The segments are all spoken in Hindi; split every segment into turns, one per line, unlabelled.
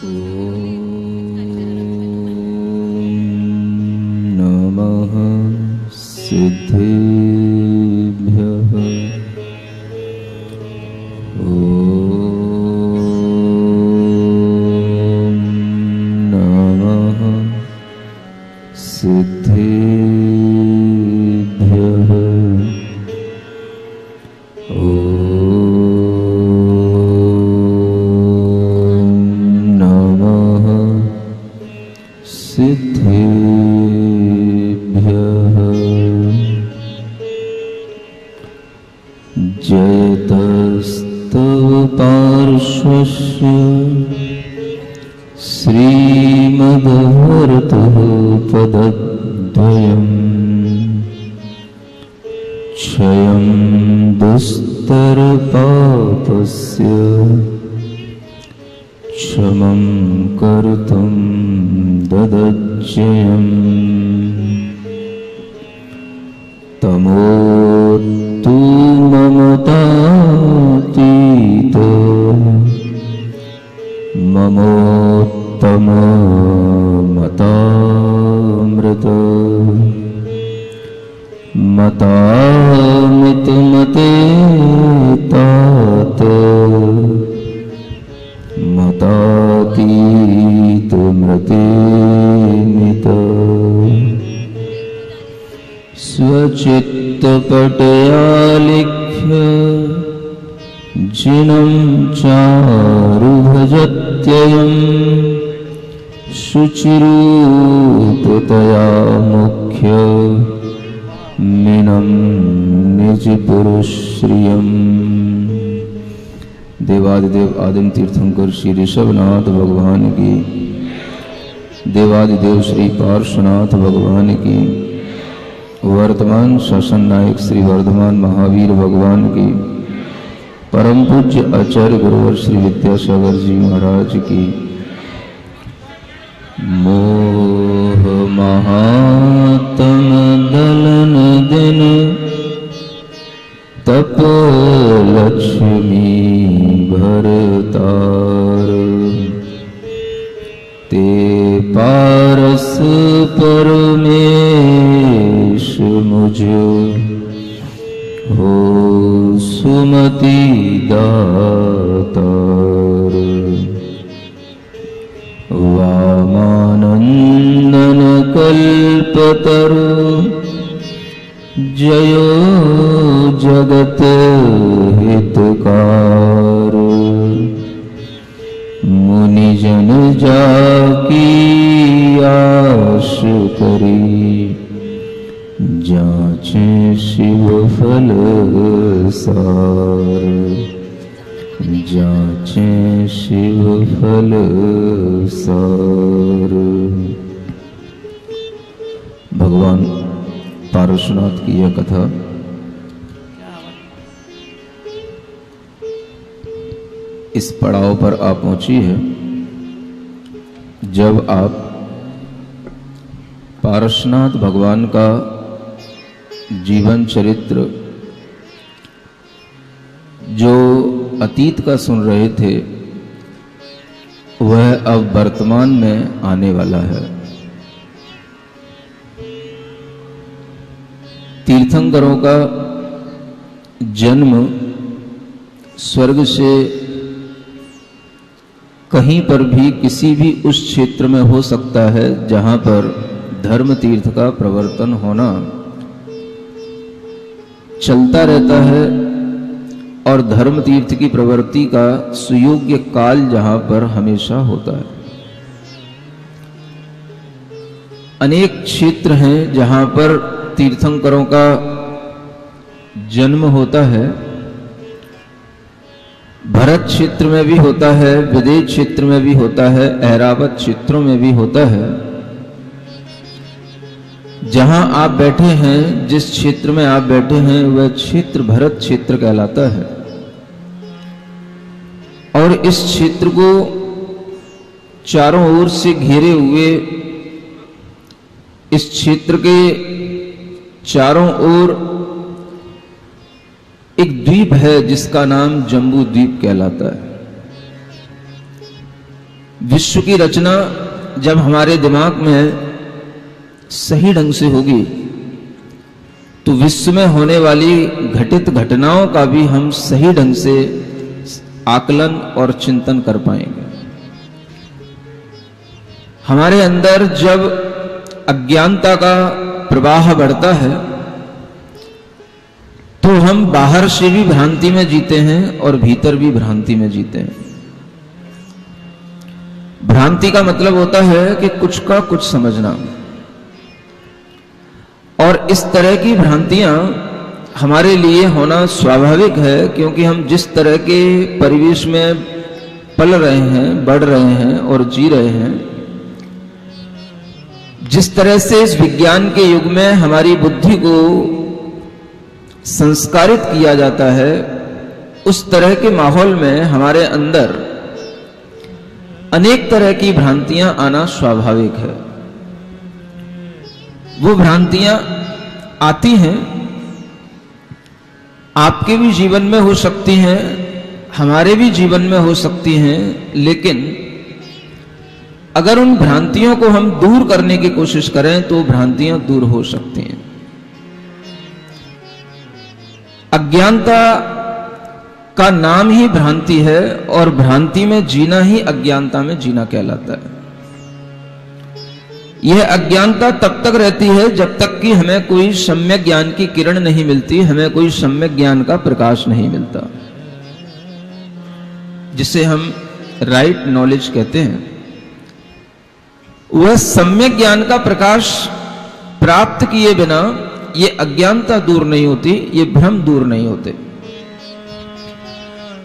नमः सिद्धेभ्यः। ॐ नमः सिद्धेभ्यः। सिद्धेभ्यः। जयतस्तव पार्श्वस्य श्रीमद्भरतः पदद्वयम् क्षयं दुस्तरपापस्य क्षमं कर्तुं ददज्जयम् तमोतु ममतातीत ममोत्तममतामृत मतामितमते तात मतातीत मृतेमित स्वचित्तपटयालिख्य जिनं चारुभजत्ययं शुचिरूपतया मुख्य मिनं निजपुरुश्रियम्। देवादिदेव आदिम तीर्थंकर श्री ऋषभनाथ भगवान की, देवादिदेव श्री पार्श्वनाथ भगवान की, वर्तमान शासन नायक श्री वर्धमान महावीर भगवान की, परम पूज्य आचार्य गुरुवर श्री विद्यासागर जी महाराज की। मोह महात्म दलन दिन तप लक्ष्मी भरतार ते पारस परमेश मुझ हो सुमति दातार। वामानंदन कल्पतरु जयो जगत हितकार। मुनिजन जाकी आश करी जाचे शिव फल सार। जाचे शिव फल सार। भगवान पार्श्वनाथ की यह कथा इस पड़ाव पर आ पहुंची है जब आप पार्श्वनाथ भगवान का जीवन चरित्र जो अतीत का सुन रहे थे वह अब वर्तमान में आने वाला है। तीर्थंकरों का जन्म स्वर्ग से कहीं पर भी किसी भी उस क्षेत्र में हो सकता है जहां पर धर्म तीर्थ का प्रवर्तन होना चलता रहता है और धर्म तीर्थ की प्रवृत्ति का सुयोग्य काल जहां पर हमेशा होता है। अनेक क्षेत्र हैं जहां पर तीर्थंकरों का जन्म होता है। भरत क्षेत्र में भी होता है, विदेश क्षेत्र में भी होता है, ऐरावत क्षेत्रों में भी होता है। जहां आप बैठे हैं, जिस क्षेत्र में आप बैठे हैं, वह क्षेत्र भरत क्षेत्र कहलाता है। और इस क्षेत्र को चारों ओर से घेरे हुए इस क्षेत्र के चारों ओर एक द्वीप है जिसका नाम जम्बू द्वीप कहलाता है। विश्व की रचना जब हमारे दिमाग में सही ढंग से होगी तो विश्व में होने वाली घटित घटनाओं का भी हम सही ढंग से आकलन और चिंतन कर पाएंगे। हमारे अंदर जब अज्ञानता का प्रवाह बढ़ता है तो हम बाहर से भी भ्रांति में जीते हैं और भीतर भी भ्रांति में जीते हैं। भ्रांति का मतलब होता है कि कुछ का कुछ समझना, और इस तरह की भ्रांतियां हमारे लिए होना स्वाभाविक है, क्योंकि हम जिस तरह के परिवेश में पल रहे हैं, बढ़ रहे हैं और जी रहे हैं, जिस तरह से इस विज्ञान के युग में हमारी बुद्धि को संस्कारित किया जाता है, उस तरह के माहौल में हमारे अंदर अनेक तरह की भ्रांतियां आना स्वाभाविक है। वो भ्रांतियां आती हैं, आपके भी जीवन में हो सकती हैं, हमारे भी जीवन में हो सकती हैं, लेकिन अगर उन भ्रांतियों को हम दूर करने की कोशिश करें तो भ्रांतियां दूर हो सकती हैं। अज्ञानता का नाम ही भ्रांति है और भ्रांति में जीना ही अज्ञानता में जीना कहलाता है। यह अज्ञानता तब तक रहती है जब तक कि हमें कोई सम्यक ज्ञान की किरण नहीं मिलती, हमें कोई सम्यक ज्ञान का प्रकाश नहीं मिलता, जिसे हम राइट नॉलेज कहते हैं। वह सम्यक ज्ञान का प्रकाश प्राप्त किए बिना ये अज्ञानता दूर नहीं होती, ये भ्रम दूर नहीं होते।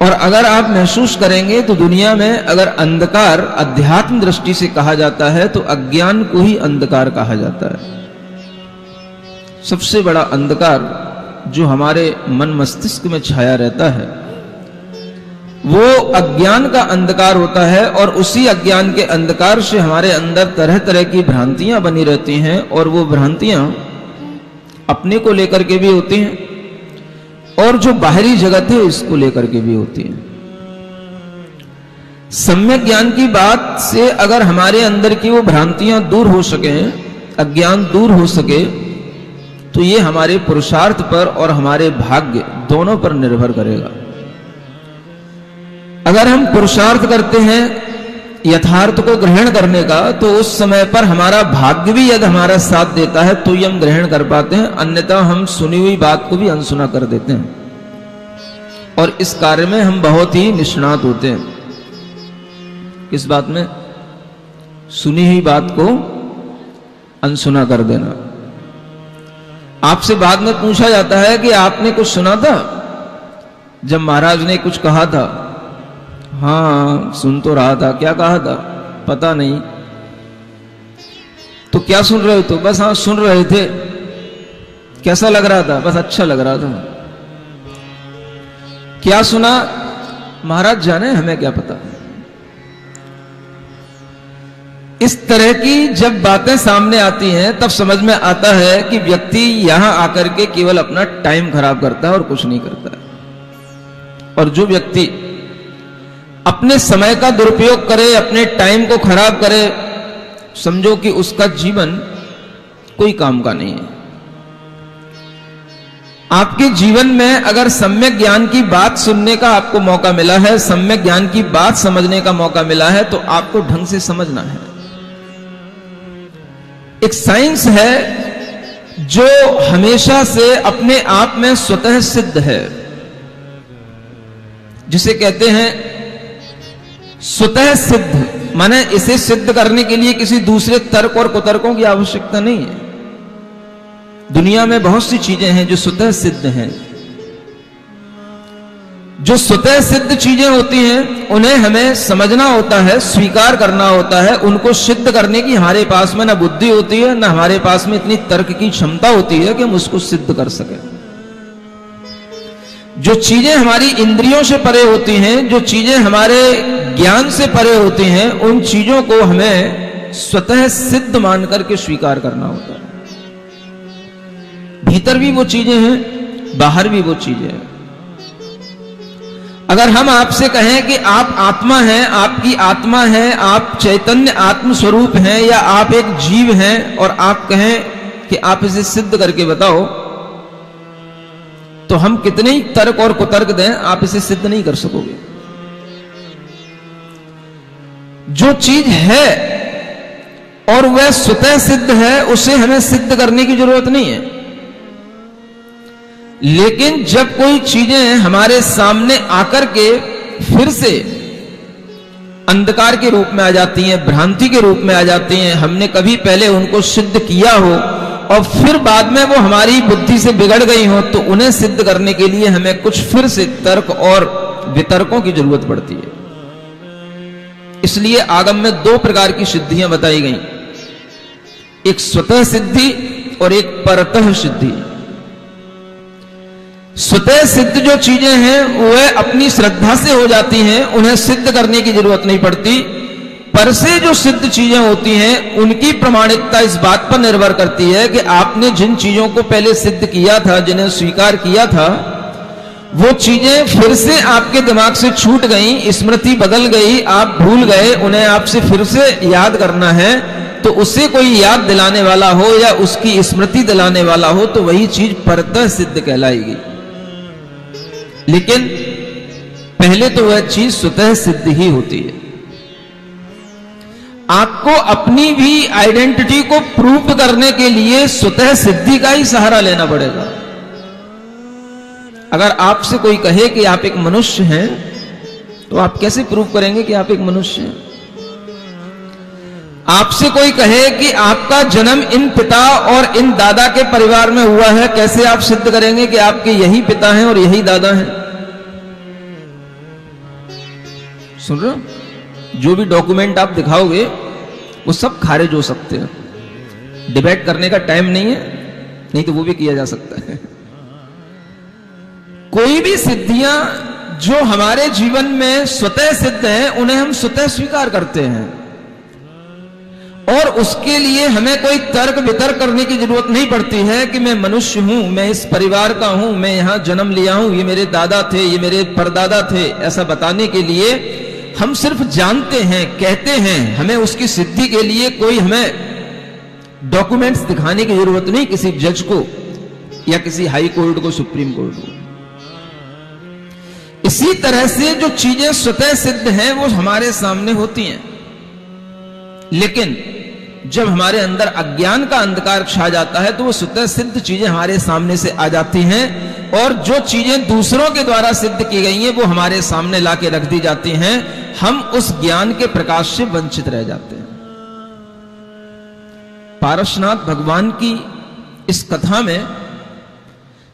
और अगर आप महसूस करेंगे तो दुनिया में अगर अंधकार अध्यात्म दृष्टि से कहा जाता है तो अज्ञान को ही अंधकार कहा जाता है। सबसे बड़ा अंधकार जो हमारे मन मस्तिष्क में छाया रहता है वो अज्ञान का अंधकार होता है, और उसी अज्ञान के अंधकार से हमारे अंदर तरह तरह की भ्रांतियां बनी रहती हैं, और वो भ्रांतियां अपने को लेकर के भी होती हैं और जो बाहरी जगत है इसको लेकर के भी होती है। सम्यक ज्ञान की बात से अगर हमारे अंदर की वो भ्रांतियां दूर हो सके, अज्ञान दूर हो सके, तो ये हमारे पुरुषार्थ पर और हमारे भाग्य दोनों पर निर्भर करेगा। अगर हम पुरुषार्थ करते हैं यथार्थ को ग्रहण करने का, तो उस समय पर हमारा भाग्य भी यदि हमारा साथ देता है तो ही हम ग्रहण कर पाते हैं, अन्यथा हम सुनी हुई बात को भी अनसुना कर देते हैं, और इस कार्य में हम बहुत ही निष्णात होते हैं। किस बात में? सुनी हुई बात को अनसुना कर देना। आपसे बाद में पूछा जाता है कि आपने कुछ सुना था जब महाराज ने कुछ कहा था? हाँ, सुन तो रहा था। क्या कहा था? पता नहीं। तो क्या सुन रहे हो? तो बस हाँ सुन रहे थे। कैसा लग रहा था? बस अच्छा लग रहा था। क्या सुना? महाराज जाने, हमें क्या पता। इस तरह की जब बातें सामने आती हैं तब समझ में आता है कि व्यक्ति यहां आकर के केवल अपना टाइम खराब करता है और कुछ नहीं करता है। और जो व्यक्ति अपने समय का दुरुपयोग करे, अपने टाइम को खराब करे, समझो कि उसका जीवन कोई काम का नहीं है। आपके जीवन में अगर सम्यक ज्ञान की बात सुनने का आपको मौका मिला है, सम्यक ज्ञान की बात समझने का मौका मिला है, तो आपको ढंग से समझना है। एक साइंस है जो हमेशा से अपने आप में स्वतः सिद्ध है, जिसे कहते हैं स्वतः सिद्ध। माने इसे सिद्ध करने के लिए किसी दूसरे तर्क और कुतर्कों की आवश्यकता नहीं है। दुनिया में बहुत सी चीजें हैं जो स्वतः सिद्ध हैं। जो स्वतः सिद्ध चीजें होती हैं उन्हें हमें समझना होता है, स्वीकार करना होता है। उनको सिद्ध करने की हमारे पास में ना बुद्धि होती है, ना हमारे पास में इतनी तर्क की क्षमता होती है कि हम उसको सिद्ध कर सकें। जो चीजें हमारी इंद्रियों से परे होती हैं, जो चीजें हमारे ज्ञान से परे होती हैं, उन चीजों को हमें स्वतः सिद्ध मान करके स्वीकार करना होता है। भीतर भी वो चीजें हैं, बाहर भी वो चीजें हैं। अगर हम आपसे कहें कि आप आत्मा हैं, आपकी आत्मा है, आप चैतन्य आत्म स्वरूप हैं, या आप एक जीव हैं, और आप कहें कि आप इसे सिद्ध करके बताओ, तो हम कितने ही तर्क और कुतर्क दें, आप इसे सिद्ध नहीं कर सकोगे। जो चीज है और वह स्वतः सिद्ध है, उसे हमें सिद्ध करने की जरूरत नहीं है। लेकिन जब कोई चीजें हमारे सामने आकर के फिर से अंधकार के रूप में आ जाती हैं, भ्रांति के रूप में आ जाती हैं, हमने कभी पहले उनको सिद्ध किया हो और फिर बाद में वो हमारी बुद्धि से बिगड़ गई हो, तो उन्हें सिद्ध करने के लिए हमें कुछ फिर से तर्क और वितर्कों की जरूरत पड़ती है। इसलिए आगम में दो प्रकार की सिद्धियां बताई गई, एक स्वतः सिद्धि और एक परतः सिद्धि। स्वतः सिद्ध जो चीजें हैं वह अपनी श्रद्धा से हो जाती हैं, उन्हें सिद्ध करने की जरूरत नहीं पड़ती। पर से जो सिद्ध चीजें होती हैं उनकी प्रमाणिकता इस बात पर निर्भर करती है कि आपने जिन चीजों को पहले सिद्ध किया था, जिन्हें स्वीकार किया था, वो चीजें फिर से आपके दिमाग से छूट गई, स्मृति बदल गई, आप भूल गए, उन्हें आपसे फिर से याद करना है। तो उससे कोई याद दिलाने वाला हो या उसकी स्मृति दिलाने वाला हो तो वही चीज परतः सिद्ध कहलाएगी। लेकिन पहले तो वह चीज स्वतः सिद्ध ही होती है। आपको अपनी भी आइडेंटिटी को प्रूव करने के लिए स्वतः सिद्धि का ही सहारा लेना पड़ेगा। अगर आपसे कोई कहे कि आप एक मनुष्य हैं, तो आप कैसे प्रूव करेंगे कि आप एक मनुष्य हैं? आपसे कोई कहे कि आपका जन्म इन पिता और इन दादा के परिवार में हुआ है, कैसे आप सिद्ध करेंगे कि आपके यही पिता हैं और यही दादा हैं? सुन रहे हो? जो भी डॉक्यूमेंट आप दिखाओगे वो सब खारिज हो सकते हैं। डिबेट करने का टाइम नहीं है, नहीं तो वो भी किया जा सकता है। कोई भी सिद्धियां जो हमारे जीवन में स्वतः सिद्ध हैं, उन्हें हम स्वतः स्वीकार करते हैं और उसके लिए हमें कोई तर्क वितर्क करने की जरूरत नहीं पड़ती है कि मैं मनुष्य हूं, मैं इस परिवार का हूं, मैं यहां जन्म लिया हूं, ये मेरे दादा थे, ये मेरे परदादा थे। ऐसा बताने के लिए हम सिर्फ जानते हैं, कहते हैं। हमें उसकी सिद्धि के लिए कोई हमें डॉक्यूमेंट्स दिखाने की जरूरत नहीं, किसी जज को या किसी हाई कोर्ट को, सुप्रीम कोर्ट को। इसी तरह से जो चीजें स्वतः सिद्ध हैं वो हमारे सामने होती हैं, लेकिन जब हमारे अंदर अज्ञान का अंधकार छा जाता है तो वो स्वतः सिद्ध चीजें हमारे सामने से आ जाती हैं, और जो चीजें दूसरों के द्वारा सिद्ध की गई हैं वो हमारे सामने लाके रख दी जाती हैं। हम उस ज्ञान के प्रकाश से वंचित रह जाते हैं। पारसनाथ भगवान की इस कथा में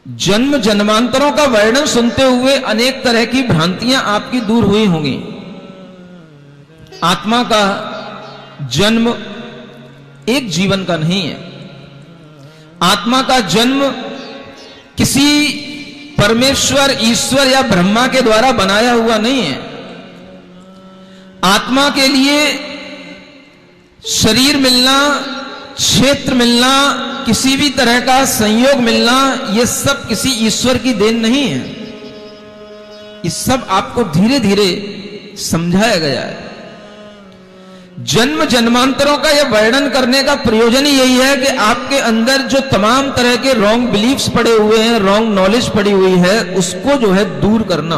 जन्म जन्मांतरों का वर्णन सुनते हुए अनेक तरह की भ्रांतियां आपकी दूर हुई होंगी। आत्मा का जन्म एक जीवन का नहीं है। आत्मा का जन्म किसी परमेश्वर, ईश्वर या ब्रह्मा के द्वारा बनाया हुआ नहीं है। आत्मा के लिए शरीर मिलना, क्षेत्र मिलना, किसी भी तरह का संयोग मिलना, यह सब किसी ईश्वर की देन नहीं है। ये सब आपको धीरे धीरे समझाया गया है। जन्म जन्मांतरों का यह वर्णन करने का प्रयोजन ही यही है कि आपके अंदर जो तमाम तरह के रॉन्ग बिलीफ्स पड़े हुए हैं, रॉन्ग नॉलेज पड़ी हुई है, उसको जो है दूर करना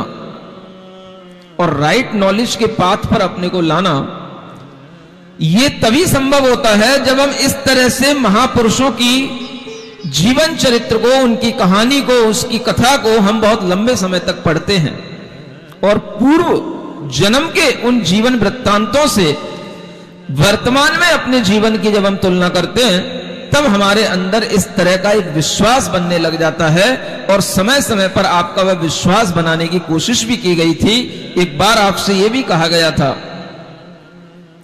और राइट नॉलेज के पाथ पर अपने को लाना। यह तभी संभव होता है जब हम इस तरह से महापुरुषों की जीवन चरित्र को, उनकी कहानी को, उसकी कथा को हम बहुत लंबे समय तक पढ़ते हैं और पूर्व जन्म के उन जीवन वृत्तांतों से वर्तमान में अपने जीवन की जब हम तुलना करते हैं, तब हमारे अंदर इस तरह का एक विश्वास बनने लग जाता है। और समय समय पर आपका वह विश्वास बनाने की कोशिश भी की गई थी। एक बार आपसे यह भी कहा गया था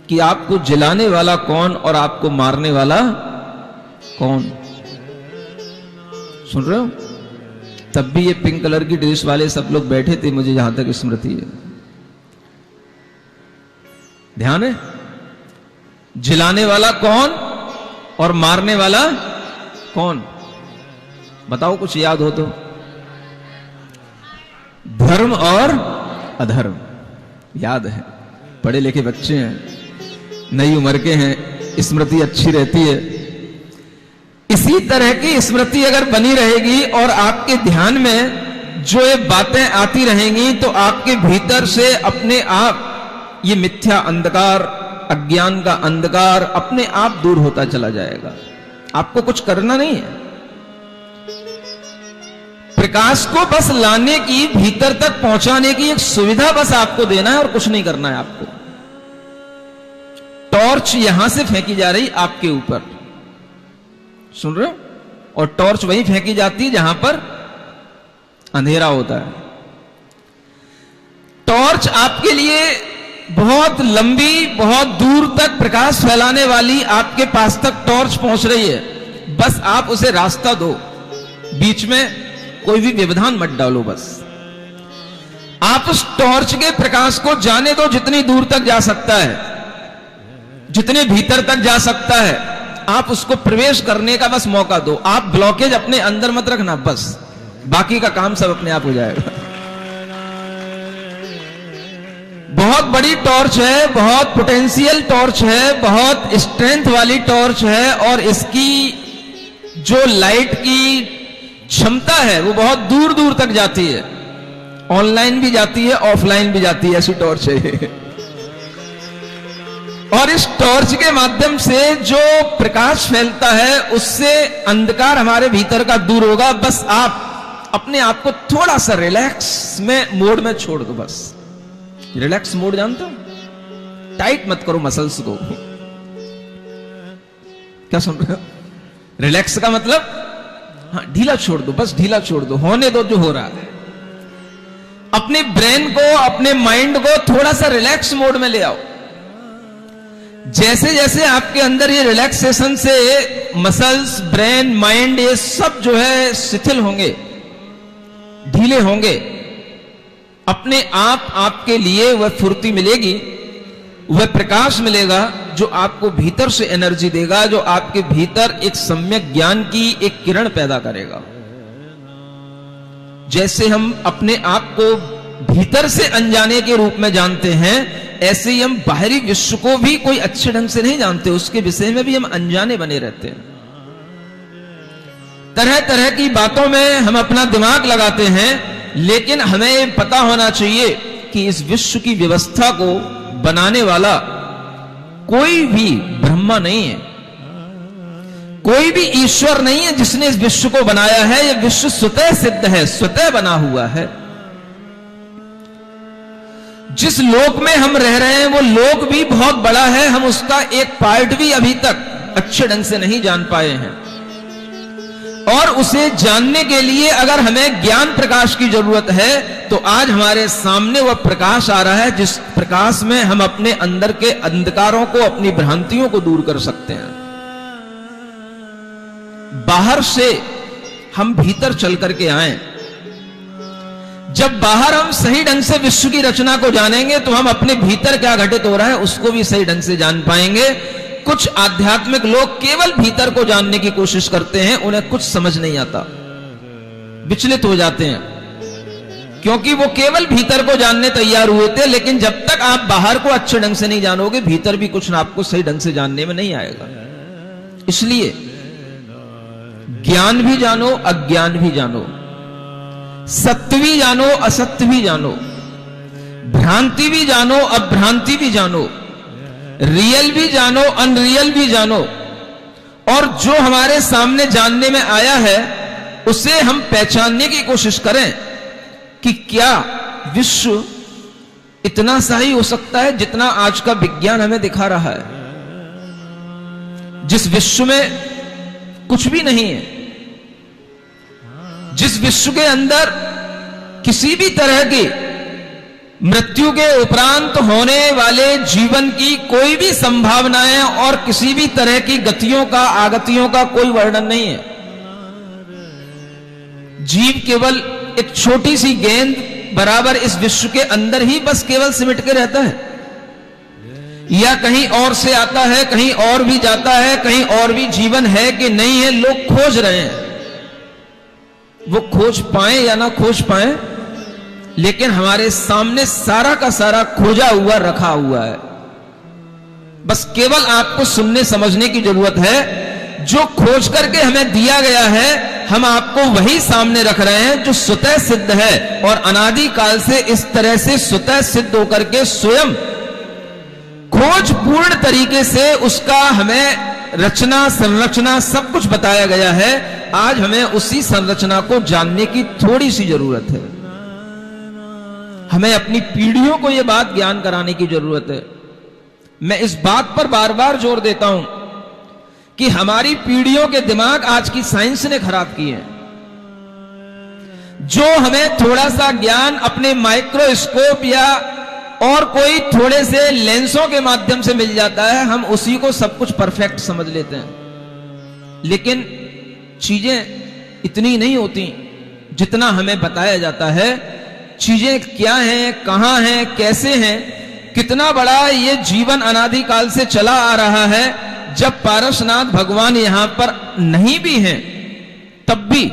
कि आपको जलाने वाला कौन और आपको मारने वाला कौन। सुन रहे हो? तब भी ये पिंक कलर की ड्रेस वाले सब लोग बैठे थे, मुझे जहां तक स्मृति है। ध्यान है? जलाने वाला कौन और मारने वाला कौन? बताओ, कुछ याद हो तो। धर्म और
अधर्म। याद है, पढ़े लिखे बच्चे हैं, नई उम्र के हैं, स्मृति अच्छी रहती है। इसी तरह की स्मृति अगर बनी रहेगी और आपके ध्यान में जो ये बातें आती रहेंगी तो आपके भीतर से अपने आप ये मिथ्या अंधकार, अज्ञान का अंधकार अपने आप दूर होता चला जाएगा। आपको कुछ करना नहीं है, प्रकाश को बस लाने की, भीतर तक पहुंचाने की एक सुविधा बस आपको देना है और कुछ नहीं करना है आपको। टॉर्च यहां से फेंकी जा रही आपके ऊपर, सुन रहे हो? और टॉर्च वहीं फेंकी जाती है जहां पर अंधेरा होता है। टॉर्च आपके लिए बहुत लंबी, बहुत दूर तक प्रकाश फैलाने वाली आपके पास तक टॉर्च पहुंच रही है, बस आप उसे रास्ता दो, बीच में कोई भी व्यवधान मत डालो। बस आप उस टॉर्च के प्रकाश को जाने दो, जितनी दूर तक जा सकता है, जितने भीतर तक जा सकता है, आप उसको प्रवेश करने का बस मौका दो। आप ब्लॉकेज अपने अंदर मत रखना, बस बाकी का काम सब अपने आप हो जाएगा। बहुत बड़ी टॉर्च है, बहुत पोटेंशियल टॉर्च है, बहुत स्ट्रेंथ वाली टॉर्च है, और इसकी जो लाइट की क्षमता है वो बहुत दूर दूर तक जाती है। ऑनलाइन भी जाती है, ऑफलाइन भी जाती है, ऐसी टॉर्च है। और इस टॉर्च के माध्यम से जो प्रकाश फैलता है उससे अंधकार हमारे भीतर का दूर होगा। बस आप अपने आप को थोड़ा सा रिलैक्स में मोड में छोड़ दो। बस रिलैक्स मोड जानते हो? टाइट मत करो मसल्स को। क्या सुन रहे हो? रिलैक्स का मतलब हाँ, ढीला छोड़ दो, बस ढीला छोड़ दो, होने दो जो हो रहा है। अपने ब्रेन को, अपने माइंड को थोड़ा सा रिलैक्स मोड में ले आओ। जैसे जैसे आपके अंदर ये रिलैक्सेशन से मसल्स, ब्रेन, माइंड ये सब जो है शिथिल होंगे, ढीले होंगे, अपने आप आपके लिए वह फुर्ती मिलेगी, वह प्रकाश मिलेगा जो आपको भीतर से एनर्जी देगा, जो आपके भीतर एक सम्यक ज्ञान की एक किरण पैदा करेगा। जैसे हम अपने आप को भीतर से अनजाने के रूप में जानते हैं, ऐसे ही हम बाहरी विश्व को भी कोई अच्छे ढंग से नहीं जानते, उसके विषय में भी हम अनजाने बने रहते हैं। तरह तरह की बातों में हम अपना दिमाग लगाते हैं, लेकिन हमें पता होना चाहिए कि इस विश्व की व्यवस्था को बनाने वाला कोई भी ब्रह्मा नहीं है, कोई भी ईश्वर नहीं है जिसने इस विश्व को बनाया है। यह विश्व स्वतः सिद्ध है, स्वतः बना हुआ है। जिस लोक में हम रह रहे हैं वो लोक भी बहुत बड़ा है, हम उसका एक पार्ट भी अभी तक अच्छे ढंग से नहीं जान पाए हैं। और उसे जानने के लिए अगर हमें ज्ञान प्रकाश की जरूरत है तो आज हमारे सामने वह प्रकाश आ रहा है, जिस प्रकाश में हम अपने अंदर के अंधकारों को, अपनी भ्रांतियों को दूर कर सकते हैं। बाहर से हम भीतर चल करके आए। जब बाहर हम सही ढंग से विश्व की रचना को जानेंगे तो हम अपने भीतर क्या घटित हो रहा है उसको भी सही ढंग से जान पाएंगे। कुछ आध्यात्मिक लोग केवल भीतर को जानने की कोशिश करते हैं, उन्हें कुछ समझ नहीं आता, विचलित हो जाते हैं, क्योंकि वो केवल भीतर को जानने तैयार हुए थे। लेकिन जब तक आप बाहर को अच्छे ढंग से नहीं जानोगे, भीतर भी कुछ ना आपको सही ढंग से जानने में नहीं आएगा। इसलिए ज्ञान भी जानो, अज्ञान भी जानो, सत्य भी जानो, असत्य भी जानो, भ्रांति भी जानो, अभ्रांति भी जानो, रियल भी जानो, अनरियल भी जानो। और जो हमारे सामने जानने में आया है उसे हम पहचानने की कोशिश करें कि क्या विश्व इतना सा ही हो सकता है जितना आज का विज्ञान हमें दिखा रहा है। जिस विश्व में कुछ भी नहीं है, जिस विश्व के अंदर किसी भी तरह की मृत्यु के उपरांत होने वाले जीवन की कोई भी संभावनाएं और किसी भी तरह की गतियों का, आगतियों का कोई वर्णन नहीं है। जीव केवल एक छोटी सी गेंद बराबर इस विश्व के अंदर ही बस केवल सिमट के रहता है, या कहीं और से आता है, कहीं और भी जाता है, कहीं और भी जीवन है कि नहीं है, लोग खोज रहे हैं। वो खोज पाए या ना खोज पाए, लेकिन हमारे सामने सारा का सारा खोजा हुआ रखा हुआ है। बस केवल आपको सुनने समझने की जरूरत है। जो खोज करके हमें दिया गया है, हम आपको वही सामने रख रहे हैं जो स्वतः सिद्ध है और अनादि काल से इस तरह से स्वतः सिद्ध होकर के स्वयं खोज पूर्ण तरीके से उसका हमें रचना संरचना सब कुछ बताया गया है। आज हमें उसी संरचना को जानने की थोड़ी सी जरूरत है। हमें अपनी पीढ़ियों को यह बात ज्ञान कराने की जरूरत है। मैं इस बात पर बार बार जोर देता हूं कि हमारी पीढ़ियों के दिमाग आज की साइंस ने खराब किए हैं। जो हमें थोड़ा सा ज्ञान अपने माइक्रोस्कोप या और कोई थोड़े से लेंसों के माध्यम से मिल जाता है, हम उसी को सब कुछ परफेक्ट समझ लेते हैं। लेकिन चीजें इतनी नहीं होती जितना हमें बताया जाता है। चीजें क्या हैं, कहां हैं, कैसे हैं, कितना बड़ा ये जीवन अनादि काल से चला आ रहा है। जब पारसनाथ भगवान यहां पर नहीं भी हैं, तब भी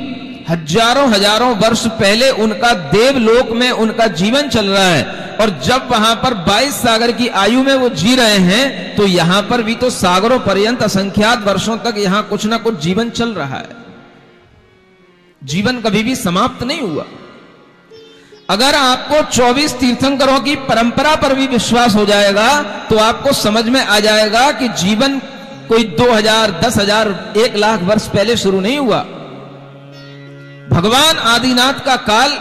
हजारों हजारों वर्ष पहले उनका देवलोक में उनका जीवन चल रहा है। और जब वहां पर 22 सागर की आयु में वो जी रहे हैं, तो यहां पर भी तो सागरों पर्यंत असंख्यात वर्षों तक यहां कुछ ना कुछ जीवन चल रहा है। जीवन कभी भी समाप्त नहीं हुआ। अगर आपको 24 तीर्थंकरों की परंपरा पर भी विश्वास हो जाएगा, तो आपको समझ में आ जाएगा कि जीवन कोई 2000, 10,000, 1 लाख वर्ष पहले शुरू नहीं हुआ। भगवान आदिनाथ का काल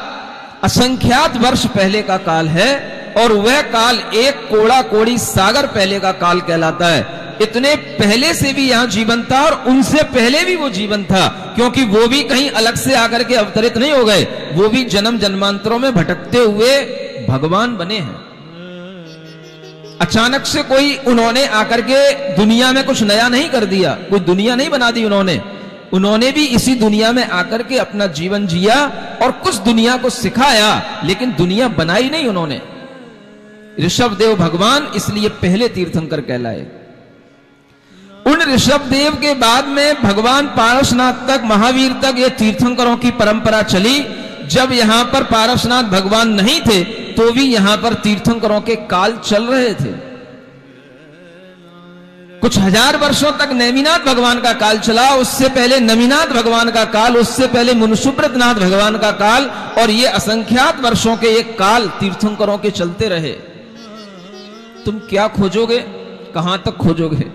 असंख्यात वर्ष पहले का काल है, और वह काल एक कोड़ा कोड़ी सागर पहले का काल कहलाता है। इतने पहले से भी यहां जीवन था, और उनसे पहले भी वो जीवन था, क्योंकि वो भी कहीं अलग से आकर के अवतरित नहीं हो गए। वो भी जन्म जन्मांतरों में भटकते हुए भगवान बने हैं। अचानक से कोई उन्होंने आकर के दुनिया में कुछ नया नहीं कर दिया, कोई दुनिया नहीं बना दी उन्होंने भी इसी दुनिया में आकर के अपना जीवन जिया और कुछ दुनिया को सिखाया, लेकिन दुनिया बनाई नहीं उन्होंने। ऋषभदेव भगवान इसलिए पहले तीर्थंकर कहलाए। उन ऋषभदेव के बाद में भगवान पारसनाथ तक, महावीर तक ये तीर्थंकरों की परंपरा चली। जब यहां पर पारसनाथ भगवान नहीं थे, तो भी यहां पर तीर्थंकरों के काल चल रहे थे। कुछ हजार वर्षों तक नेमिनाथ भगवान का काल चला, उससे पहले नमिनाथ भगवान का काल, उससे पहले मुनसुब्रतनाथ भगवान का काल, और ये असंख्यात वर्षों के एक काल तीर्थंकरों के चलते रहे। तुम क्या खोजोगे, कहां तक खोजोगे?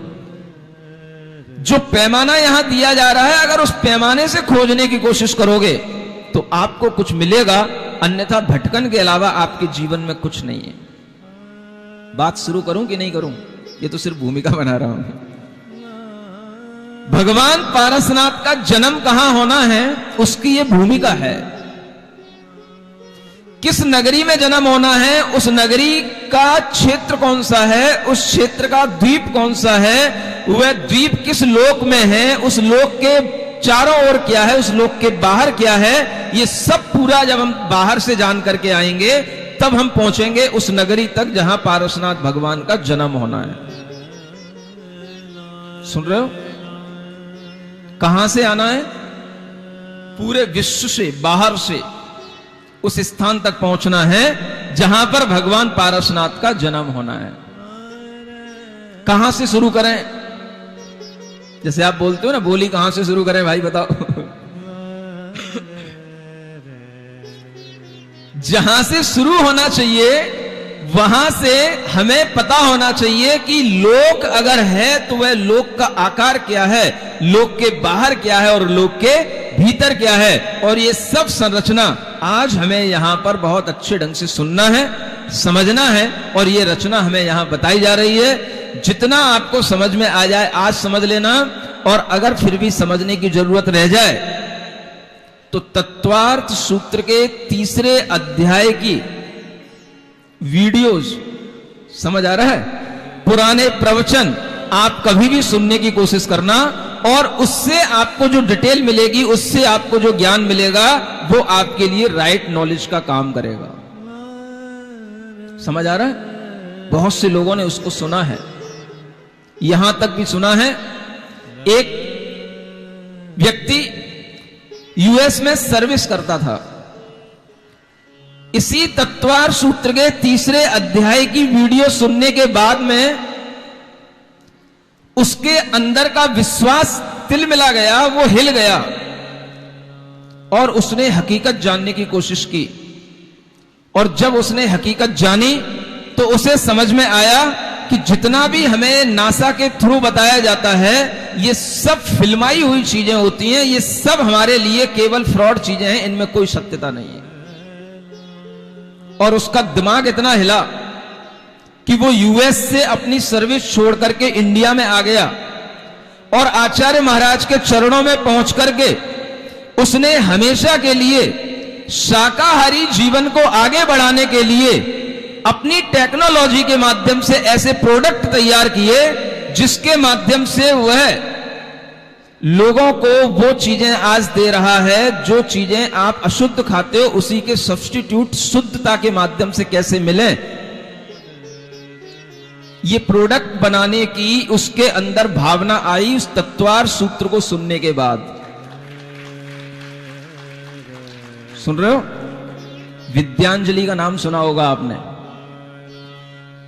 जो पैमाना यहां दिया जा रहा है, अगर उस पैमाने से खोजने की कोशिश करोगे तो आपको कुछ मिलेगा, अन्यथा भटकन के अलावा आपके जीवन में कुछ नहीं है। बात शुरू करूं कि नहीं करूं? ये तो सिर्फ भूमिका बना रहा हूं। भगवान पारसनाथ का जन्म कहां होना है, उसकी ये भूमिका है। किस नगरी में जन्म होना है, उस नगरी का क्षेत्र कौन सा है, उस क्षेत्र का द्वीप कौन सा है, वह द्वीप किस लोक में है, उस लोक के चारों ओर क्या है, उस लोक के बाहर क्या है, ये सब पूरा जब हम बाहर से जान करके आएंगे, तब हम पहुंचेंगे उस नगरी तक जहां पारसनाथ भगवान का जन्म होना है। सुन रहे हो? कहां से आना है? पूरे विश्व से, बाहर से उस स्थान तक पहुंचना है जहां पर भगवान पारसनाथ का जन्म होना है। कहां से शुरू करें? जैसे आप बोलते हो ना, बोली कहां से शुरू करें भाई बताओ। जहां से शुरू होना चाहिए वहां से हमें पता होना चाहिए कि लोक अगर है तो वह लोक का आकार क्या है, लोक के बाहर क्या है और लोक के भीतर क्या है। और ये सब संरचना आज हमें यहां पर बहुत अच्छे ढंग से सुनना है, समझना है, और ये रचना हमें यहां बताई जा रही है। जितना आपको समझ में आ जाए आज समझ लेना, और अगर फिर भी समझने की जरूरत रह जाए तो तत्वार्थ सूत्र के 3 अध्याय की वीडियोस समझ आ रहा है, पुराने प्रवचन आप कभी भी सुनने की कोशिश करना, और उससे आपको जो डिटेल मिलेगी, उससे आपको जो ज्ञान मिलेगा, वो आपके लिए राइट नॉलेज का काम करेगा। समझ आ रहा है? बहुत से लोगों ने उसको सुना है, यहां तक भी सुना है। एक व्यक्ति यूएस में सर्विस करता था, इसी तत्वार सूत्र के तीसरे अध्याय की वीडियो सुनने के बाद में उसके अंदर का विश्वास तिलमिला गया, वो हिल गया और उसने हकीकत जानने की कोशिश की। और जब उसने हकीकत जानी तो उसे समझ में आया कि जितना भी हमें नासा के थ्रू बताया जाता है ये सब फिल्माई हुई चीजें होती हैं, ये सब हमारे लिए केवल फ्रॉड चीजें हैं, इनमें कोई सत्यता नहीं है। और उसका दिमाग इतना हिला कि वो यूएस से अपनी सर्विस छोड़ करके इंडिया में आ गया और आचार्य महाराज के चरणों में पहुंच करके उसने हमेशा के लिए शाकाहारी जीवन को आगे बढ़ाने के लिए अपनी टेक्नोलॉजी के माध्यम से ऐसे प्रोडक्ट तैयार किए जिसके माध्यम से वह लोगों को वो चीजें आज दे रहा है जो चीजें आप अशुद्ध खाते हो उसी के सब्स्टिट्यूट शुद्धता के माध्यम से कैसे मिले। ये प्रोडक्ट बनाने की उसके अंदर भावना आई उस तत्वार सूत्र को सुनने के बाद। सुन रहे हो? विद्यांजलि का नाम सुना होगा आपने।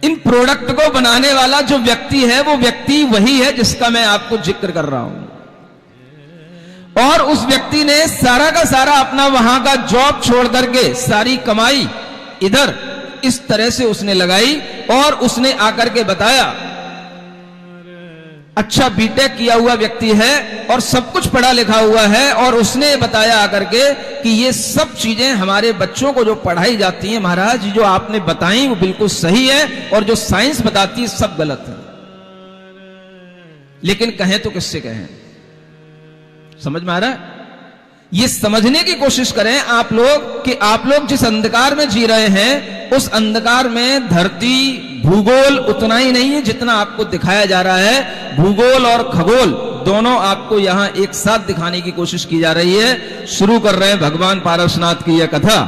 इन प्रोडक्ट को बनाने वाला जो व्यक्ति है वो व्यक्ति वही है जिसका मैं आपको जिक्र कर रहा हूं। और उस व्यक्ति ने सारा का सारा अपना वहां का जॉब छोड़ करके सारी कमाई इधर इस तरह से उसने लगाई और उसने आकर के बताया, अच्छा बीटेक किया हुआ व्यक्ति है और सब कुछ पढ़ा लिखा हुआ है, और उसने बताया आकर के कि ये सब चीजें हमारे बच्चों को जो पढ़ाई जाती हैं महाराज जो आपने बताई वो बिल्कुल सही है और जो साइंस बताती है सब गलत है। लेकिन कहें तो किससे कहें? समझ में आ रहा है? ये समझने की कोशिश करें आप लोग कि आप लोग जिस अंधकार में जी रहे हैं उस अंधकार में धरती भूगोल उतना ही नहीं है जितना आपको दिखाया जा रहा है। भूगोल और खगोल दोनों आपको यहां एक साथ दिखाने की कोशिश की जा रही है। शुरू कर रहे हैं भगवान पारसनाथ की यह कथा।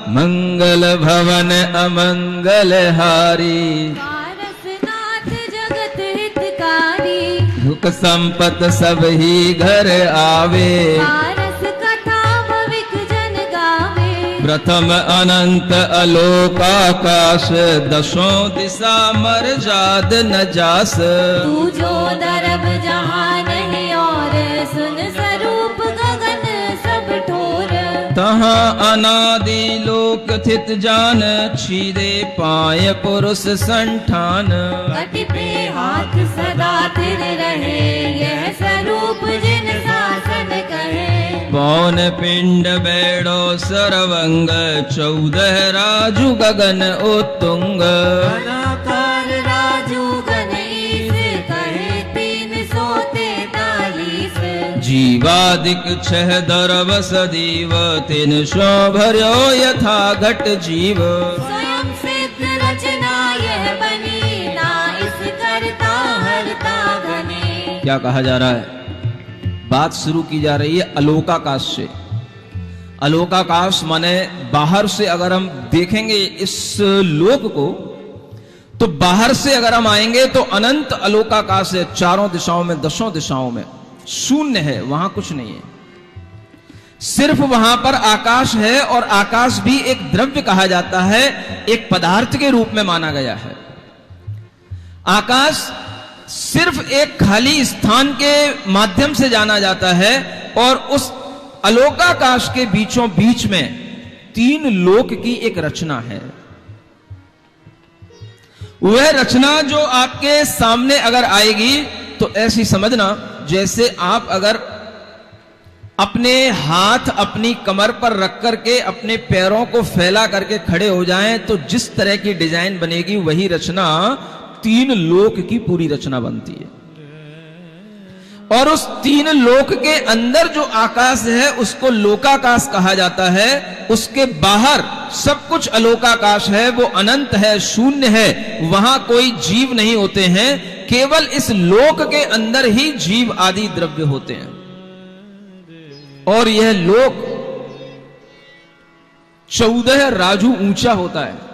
मंगल भवन अमंगल हारी,
पारसनाथ जगत हितकारी,
सुख संपत सब ही घर आवे,
पारस कथा भविक जन गावे,
प्रथम अनंत अलोकाकाश, दशों दिशा मर जाद न जास,
तू जो दरब जहान है और सुन स्वरूप गगन सब ठोर,
तहाँ अनादि लोक थित जान, छीरे पाए पुरुष संठान,
कटि पे हाथ सदा तिर रहे, यह स्वरूप जिन शासन कहे,
पौन पिंड बैडो सरवंग, 14 राजू गगन उत्तुंग,
अनाकार राजू गण ईस, कहे 343,
जीवादिक 6 दरब सदीव, 300 भर्यो यथा घट जीव,
स्वयं सिद्ध रचना यह बनी, ना इस करता हरता घने।
क्या कहा जा रहा है? बात शुरू की जा रही है अलोकाकाश से। अलोकाकाश माने बाहर से अगर हम देखेंगे इस लोक को तो बाहर से अगर हम आएंगे तो अनंत अलोकाकाश है, चारों दिशाओं में, दशों दिशाओं में शून्य है, वहां कुछ नहीं है, सिर्फ वहां पर आकाश है। और आकाश भी एक द्रव्य कहा जाता है, एक पदार्थ के रूप में माना गया है। आकाश सिर्फ एक खाली स्थान के माध्यम से जाना जाता है और उस अलोकाकाश के बीचों बीच में 3 लोक की एक रचना है। वह रचना जो आपके सामने अगर आएगी तो ऐसी समझना जैसे आप अगर अपने हाथ अपनी कमर पर रख करके अपने पैरों को फैला करके खड़े हो जाएं तो जिस तरह की डिजाइन बनेगी वही रचना 3 लोक की पूरी रचना बनती है। और उस 3 लोक के अंदर जो आकाश है उसको लोकाकाश कहा जाता है। उसके बाहर सब कुछ अलोकाकाश है, वो अनंत है, शून्य है, वहां कोई जीव नहीं होते हैं, केवल इस लोक के अंदर ही जीव आदि द्रव्य होते हैं। और यह लोक 14 राजू ऊंचा होता है।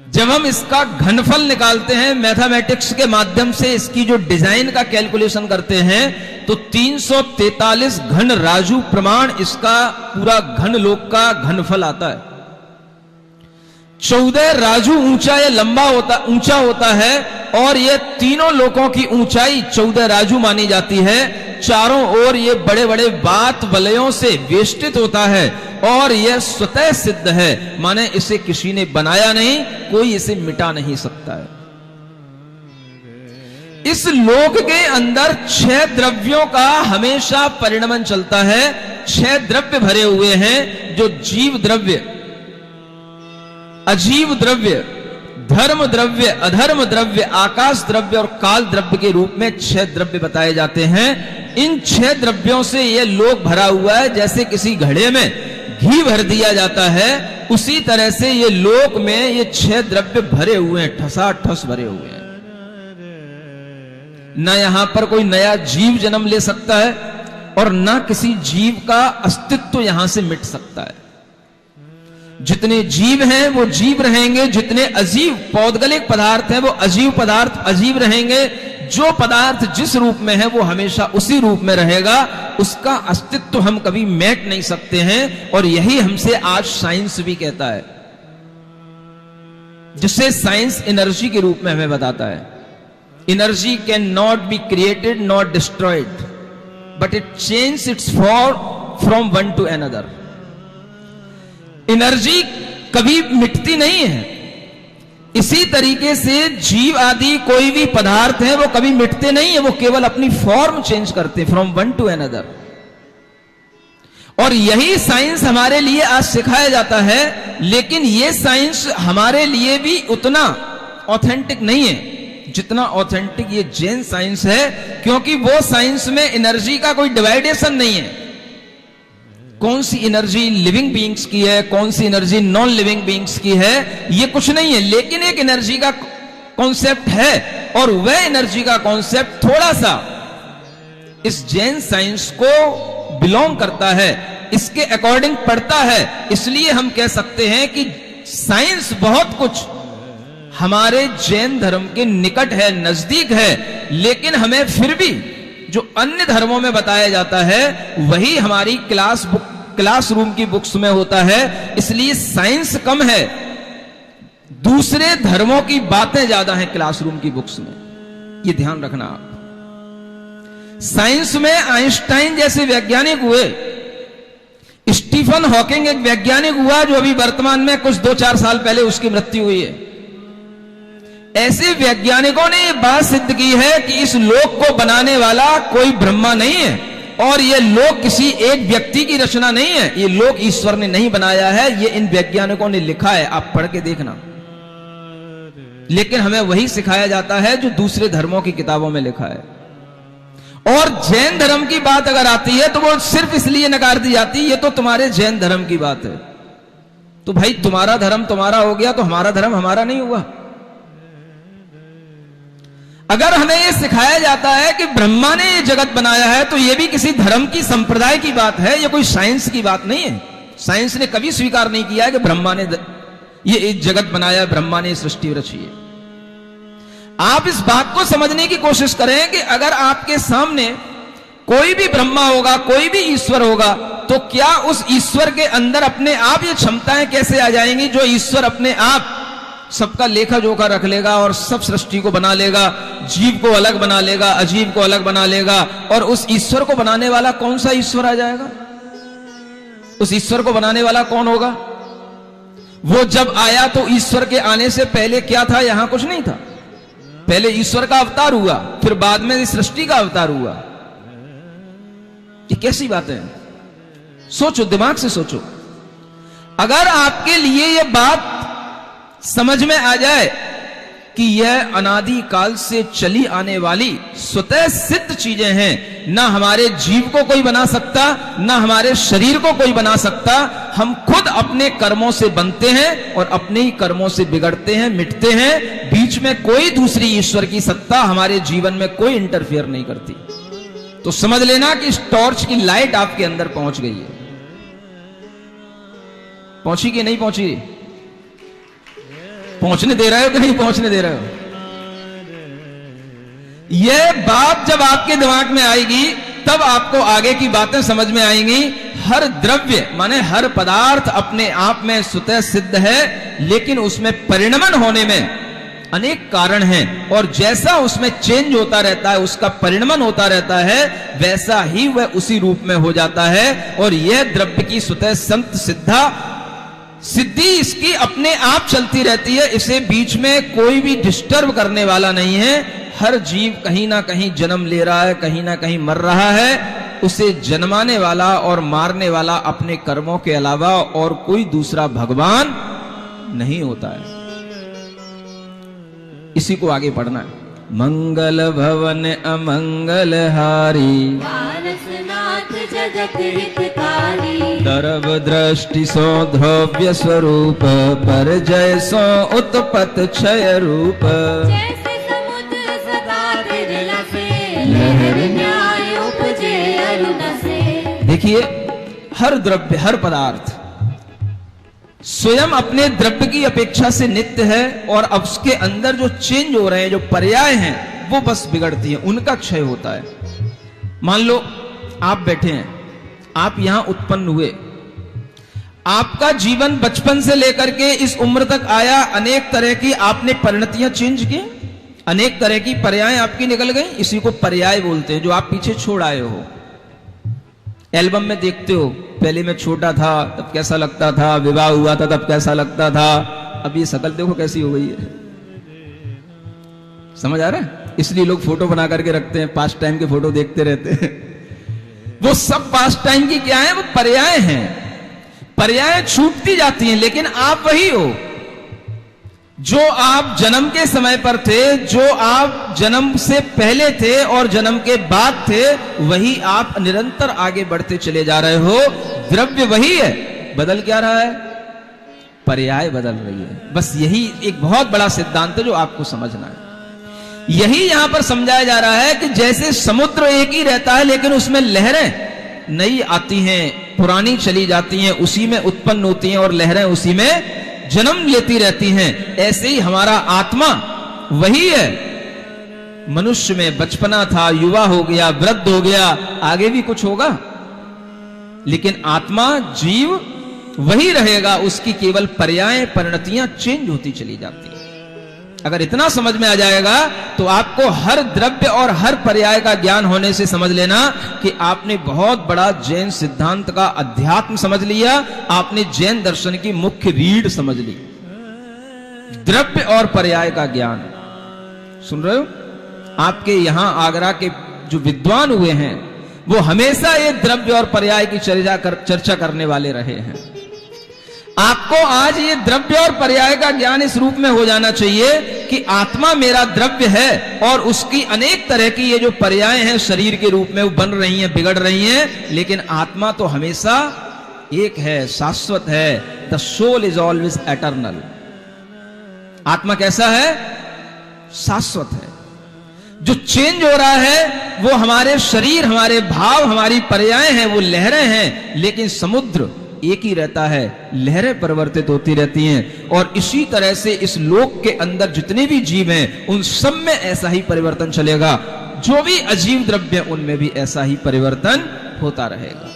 जब हम इसका घनफल निकालते हैं मैथमेटिक्स के माध्यम से, इसकी जो डिजाइन का कैलकुलेशन करते हैं तो 343 घन राजू प्रमाण इसका पूरा घन लोक का घनफल आता है। 14 राजू ऊंचा या ऊंचा होता है और ये तीनों लोगों की ऊंचाई 14 राजू मानी जाती है। चारों ओर ये बड़े बड़े बात वलयों से वेष्टित होता है और यह स्वतः सिद्ध है, माने इसे किसी ने बनाया नहीं, कोई इसे मिटा नहीं सकता है। इस लोक के अंदर 6 द्रव्यों का हमेशा परिणमन चलता है। 6 द्रव्य भरे हुए हैं, जो जीव द्रव्य, अजीव द्रव्य, धर्म द्रव्य, अधर्म द्रव्य, आकाश द्रव्य और काल द्रव्य के रूप में 6 द्रव्य बताए जाते हैं। इन 6 द्रव्यों से यह लोक भरा हुआ है। जैसे किसी घड़े में घी भर दिया जाता है, उसी तरह से ये लोक में ये 6 द्रव्य भरे हुए हैं, ठसाठस भरे हुए हैं। ना यहां पर कोई नया जीव जन्म ले सकता है और ना किसी जीव का अस्तित्व यहां से मिट सकता है। जितने जीव हैं वो जीव रहेंगे, जितने अजीव पौद्गलिक पदार्थ हैं वो अजीव पदार्थ अजीव रहेंगे। जो पदार्थ जिस रूप में है वो हमेशा उसी रूप में रहेगा, उसका अस्तित्व हम कभी मिट नहीं सकते हैं। और यही हमसे आज साइंस भी कहता है, जिससे साइंस एनर्जी के रूप में हमें बताता है। Energy can not be created not destroyed but it change it's form from one two another. Energy कभी मिटती नहीं है। इसी तरीके से जीव आदि कोई भी पदार्थ है वो कभी मिटते नहीं है, वो केवल अपनी फॉर्म चेंज करते हैं फ्रॉम वन टू अनदर। और यही साइंस हमारे लिए आज सिखाया जाता है, लेकिन यह साइंस हमारे लिए भी उतना ऑथेंटिक नहीं है जितना ऑथेंटिक ये जैन साइंस है, क्योंकि वो साइंस में एनर्जी का कोई डिवाइडेशन नहीं है। कौन सी एनर्जी लिविंग बीइंग्स की है, कौन सी एनर्जी नॉन लिविंग बीइंग्स की है, ये कुछ नहीं है। लेकिन एक एनर्जी का कॉन्सेप्ट है और वह एनर्जी का कॉन्सेप्ट थोड़ा सा इस जैन साइंस को बिलोंग करता है, इसके अकॉर्डिंग पढ़ता है। इसलिए हम कह सकते हैं कि साइंस बहुत कुछ हमारे जैन धर्म के निकट है, नजदीक है, लेकिन हमें फिर भी जो अन्य धर्मों में बताया जाता है वही हमारी क्लासरूम की बुक्स में होता है। इसलिए साइंस कम है, दूसरे धर्मों की बातें ज्यादा हैं क्लासरूम की बुक्स में, ये ध्यान रखना आप। साइंस में आइंस्टाइन जैसे वैज्ञानिक हुए, स्टीफन हॉकिंग एक वैज्ञानिक हुआ जो अभी वर्तमान में कुछ 2-4 साल पहले उसकी मृत्यु हुई है। ऐसे वैज्ञानिकों ने यह बात सिद्ध की है कि इस लोक को बनाने वाला कोई ब्रह्मा नहीं है और यह लोक किसी एक व्यक्ति की रचना नहीं है, यह लोक ईश्वर ने नहीं बनाया है, यह इन वैज्ञानिकों ने लिखा है, आप पढ़ के देखना। लेकिन हमें वही सिखाया जाता है जो दूसरे धर्मों की किताबों में लिखा है। और जैन धर्म की बात अगर आती है तो वो सिर्फ इसलिए नकार दी जाती है, ये तो तुम्हारे जैन धर्म की बात है। तो भाई तुम्हारा धर्म तुम्हारा हो गया तो हमारा धर्म हमारा नहीं हुआ। अगर हमें यह सिखाया जाता है कि ब्रह्मा ने यह जगत बनाया है तो यह भी किसी धर्म की संप्रदाय की बात है, यह कोई साइंस की बात नहीं है। साइंस ने कभी स्वीकार नहीं किया है कि ब्रह्मा ने ये जगत बनाया, ब्रह्मा ने सृष्टि रची है। आप इस बात को समझने की कोशिश करें कि अगर आपके सामने कोई भी ब्रह्मा होगा, कोई भी ईश्वर होगा, तो क्या उस ईश्वर के अंदर अपने आप ये क्षमताएं कैसे आ जाएंगी जो ईश्वर अपने आप सबका लेखा जोखा रख लेगा और सब सृष्टि को बना लेगा, जीव को अलग बना लेगा, अजीव को अलग बना लेगा, और उस ईश्वर को बनाने वाला कौन सा ईश्वर आ जाएगा? उस ईश्वर को बनाने वाला कौन होगा? वो जब आया तो ईश्वर के आने से पहले क्या था? यहां कुछ नहीं था। पहले ईश्वर का अवतार हुआ, फिर बाद में सृष्टि का अवतार हुआ। ये कैसी बात है? सोचो, दिमाग से सोचो। अगर आपके लिए यह बात समझ में आ जाए कि यह अनादि काल से चली आने वाली स्वतः सिद्ध चीजें हैं, ना हमारे जीव को कोई बना सकता, ना हमारे शरीर को कोई बना सकता, हम खुद अपने कर्मों से बनते हैं और अपने ही कर्मों से बिगड़ते हैं, मिटते हैं, बीच में कोई दूसरी ईश्वर की सत्ता हमारे जीवन में कोई इंटरफेयर नहीं करती। तो समझ लेना कि इस टॉर्च की लाइट आपके अंदर पहुंच गई है। पहुंची कि नहीं पहुंची? पहुंचने दे रहे हो कि नहीं पहुंचने दे रहे हो? यह बात जब आपके दिमाग में आएगी तब आपको आगे की बातें समझ में आएंगी। हर द्रव्य माने हर पदार्थ अपने आप में स्वतः सिद्ध है, लेकिन उसमें परिणमन होने में अनेक कारण हैं, और जैसा उसमें चेंज होता रहता है, उसका परिणमन होता रहता है, वैसा ही वह उसी रूप में हो जाता है। और यह द्रव्य की स्वतः संत सिद्धि इसकी अपने आप चलती रहती है, इसे बीच में कोई भी डिस्टर्ब करने वाला नहीं है। हर जीव कहीं ना कहीं जन्म ले रहा है, कहीं ना कहीं मर रहा है, उसे जन्माने वाला और मारने वाला अपने कर्मों के अलावा और कोई दूसरा भगवान नहीं होता है। इसी को आगे पढ़ना है। मंगल भवन अमंगल हारी,
पारसनाथ जगत हितकारी।
दर्भ दृष्टि सो ध्रव्य स्वरूप, पर जय सो उत्पत क्षय रूप।
जैसे समुद्र सदा तिरला से, लहर न्याय उपजे अरुण से।
देखिए, हर द्रव्य हर पदार्थ स्वयं अपने द्रव्य की अपेक्षा से नित्य है, और अब उसके अंदर जो चेंज हो रहे हैं, जो पर्याय हैं, वो बस बिगड़ती हैं, उनका क्षय होता है। मान लो आप बैठे हैं, आप यहां उत्पन्न हुए, आपका जीवन बचपन से लेकर के इस उम्र तक आया, अनेक तरह की आपने परिणतियां चेंज की, अनेक तरह की पर्याय आपकी निकल गई। इसी को पर्याय बोलते हैं, जो आप पीछे छोड़ आए हो। एल्बम में देखते हो, पहले मैं छोटा था तब कैसा लगता था, विवाह हुआ था तब कैसा लगता था, अब ये शकल देखो कैसी हो गई है। समझ आ रहा है? इसलिए लोग फोटो बना करके रखते हैं, पास्ट टाइम के फोटो देखते रहते हैं। वो सब पास्ट टाइम की क्या है? वो पर्याय हैं। पर्याय छूटती जाती हैं, लेकिन आप वही हो जो आप जन्म के समय पर थे, जो आप जन्म से पहले थे और जन्म के बाद थे, वही आप निरंतर आगे बढ़ते चले जा रहे हो। द्रव्य वही है, बदल क्या रहा है? पर्याय बदल रही है। बस यही एक बहुत बड़ा सिद्धांत है जो आपको समझना है। यही यहां पर समझाया जा रहा है कि जैसे समुद्र एक ही रहता है, लेकिन उसमें लहरें नई आती हैं, पुरानी चली जाती हैं, उसी में उत्पन्न होती हैं, और लहरें उसी में जन्म लेती रहती हैं, ऐसे ही हमारा आत्मा वही है। मनुष्य में बचपना था, युवा हो गया, वृद्ध हो गया, आगे भी कुछ होगा, लेकिन आत्मा जीव वही रहेगा। उसकी केवल पर्याय परिणतियां चेंज होती चली जाती है। अगर इतना समझ में आ जाएगा तो आपको हर द्रव्य और हर पर्याय का ज्ञान होने से समझ लेना कि आपने बहुत बड़ा जैन सिद्धांत का अध्यात्म समझ लिया, आपने जैन दर्शन की मुख्य रीढ़ समझ ली। द्रव्य और पर्याय का ज्ञान सुन रहे हो? आपके यहां आगरा के जो विद्वान हुए हैं, वो हमेशा ये द्रव्य और पर्याय की चर्चा करने वाले रहे हैं। आपको आज ये द्रव्य और पर्याय का ज्ञान इस रूप में हो जाना चाहिए कि आत्मा मेरा द्रव्य है, और उसकी अनेक तरह की ये जो पर्याय हैं शरीर के रूप में, वो बन रही हैं, बिगड़ रही हैं, लेकिन आत्मा तो हमेशा एक है, शाश्वत है। The soul is always eternal. आत्मा कैसा है? शाश्वत है। जो चेंज हो रहा है वो हमारे शरीर, हमारे भाव, हमारी पर्याय हैं, वो लहरें हैं, लेकिन समुद्र एक ही रहता है, लहरें परिवर्तित होती रहती हैं। और इसी तरह से इस लोक के अंदर जितने भी जीव हैं, उन सब में ऐसा ही परिवर्तन चलेगा। जो भी अजीव द्रव्य, उनमें भी ऐसा ही परिवर्तन होता रहेगा।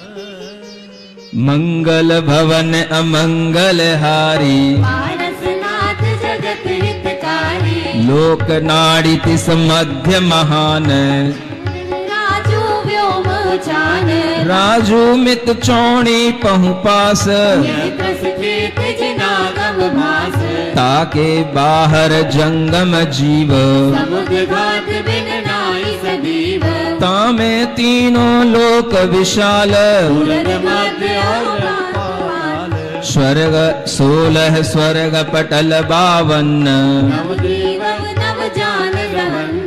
मंगल भवन अमंगल हारी,
पारसनाथ जगत हितकारी।
लोक नाड़ी तिस मध्य महान,
राजू व्योम उचान।
राजू मित चौड़ी पहु पास,
प्रस्थित जिनागम भास।
ताके बाहर जंगम जीव,
समुद्र घाट बिन नाई सदीव।
तामे तीनों लोक विशाल,
उरग मध्य और पाताल।
स्वर्ग 16 स्वर्ग पटल 52,
नवदीव नव जान रहन।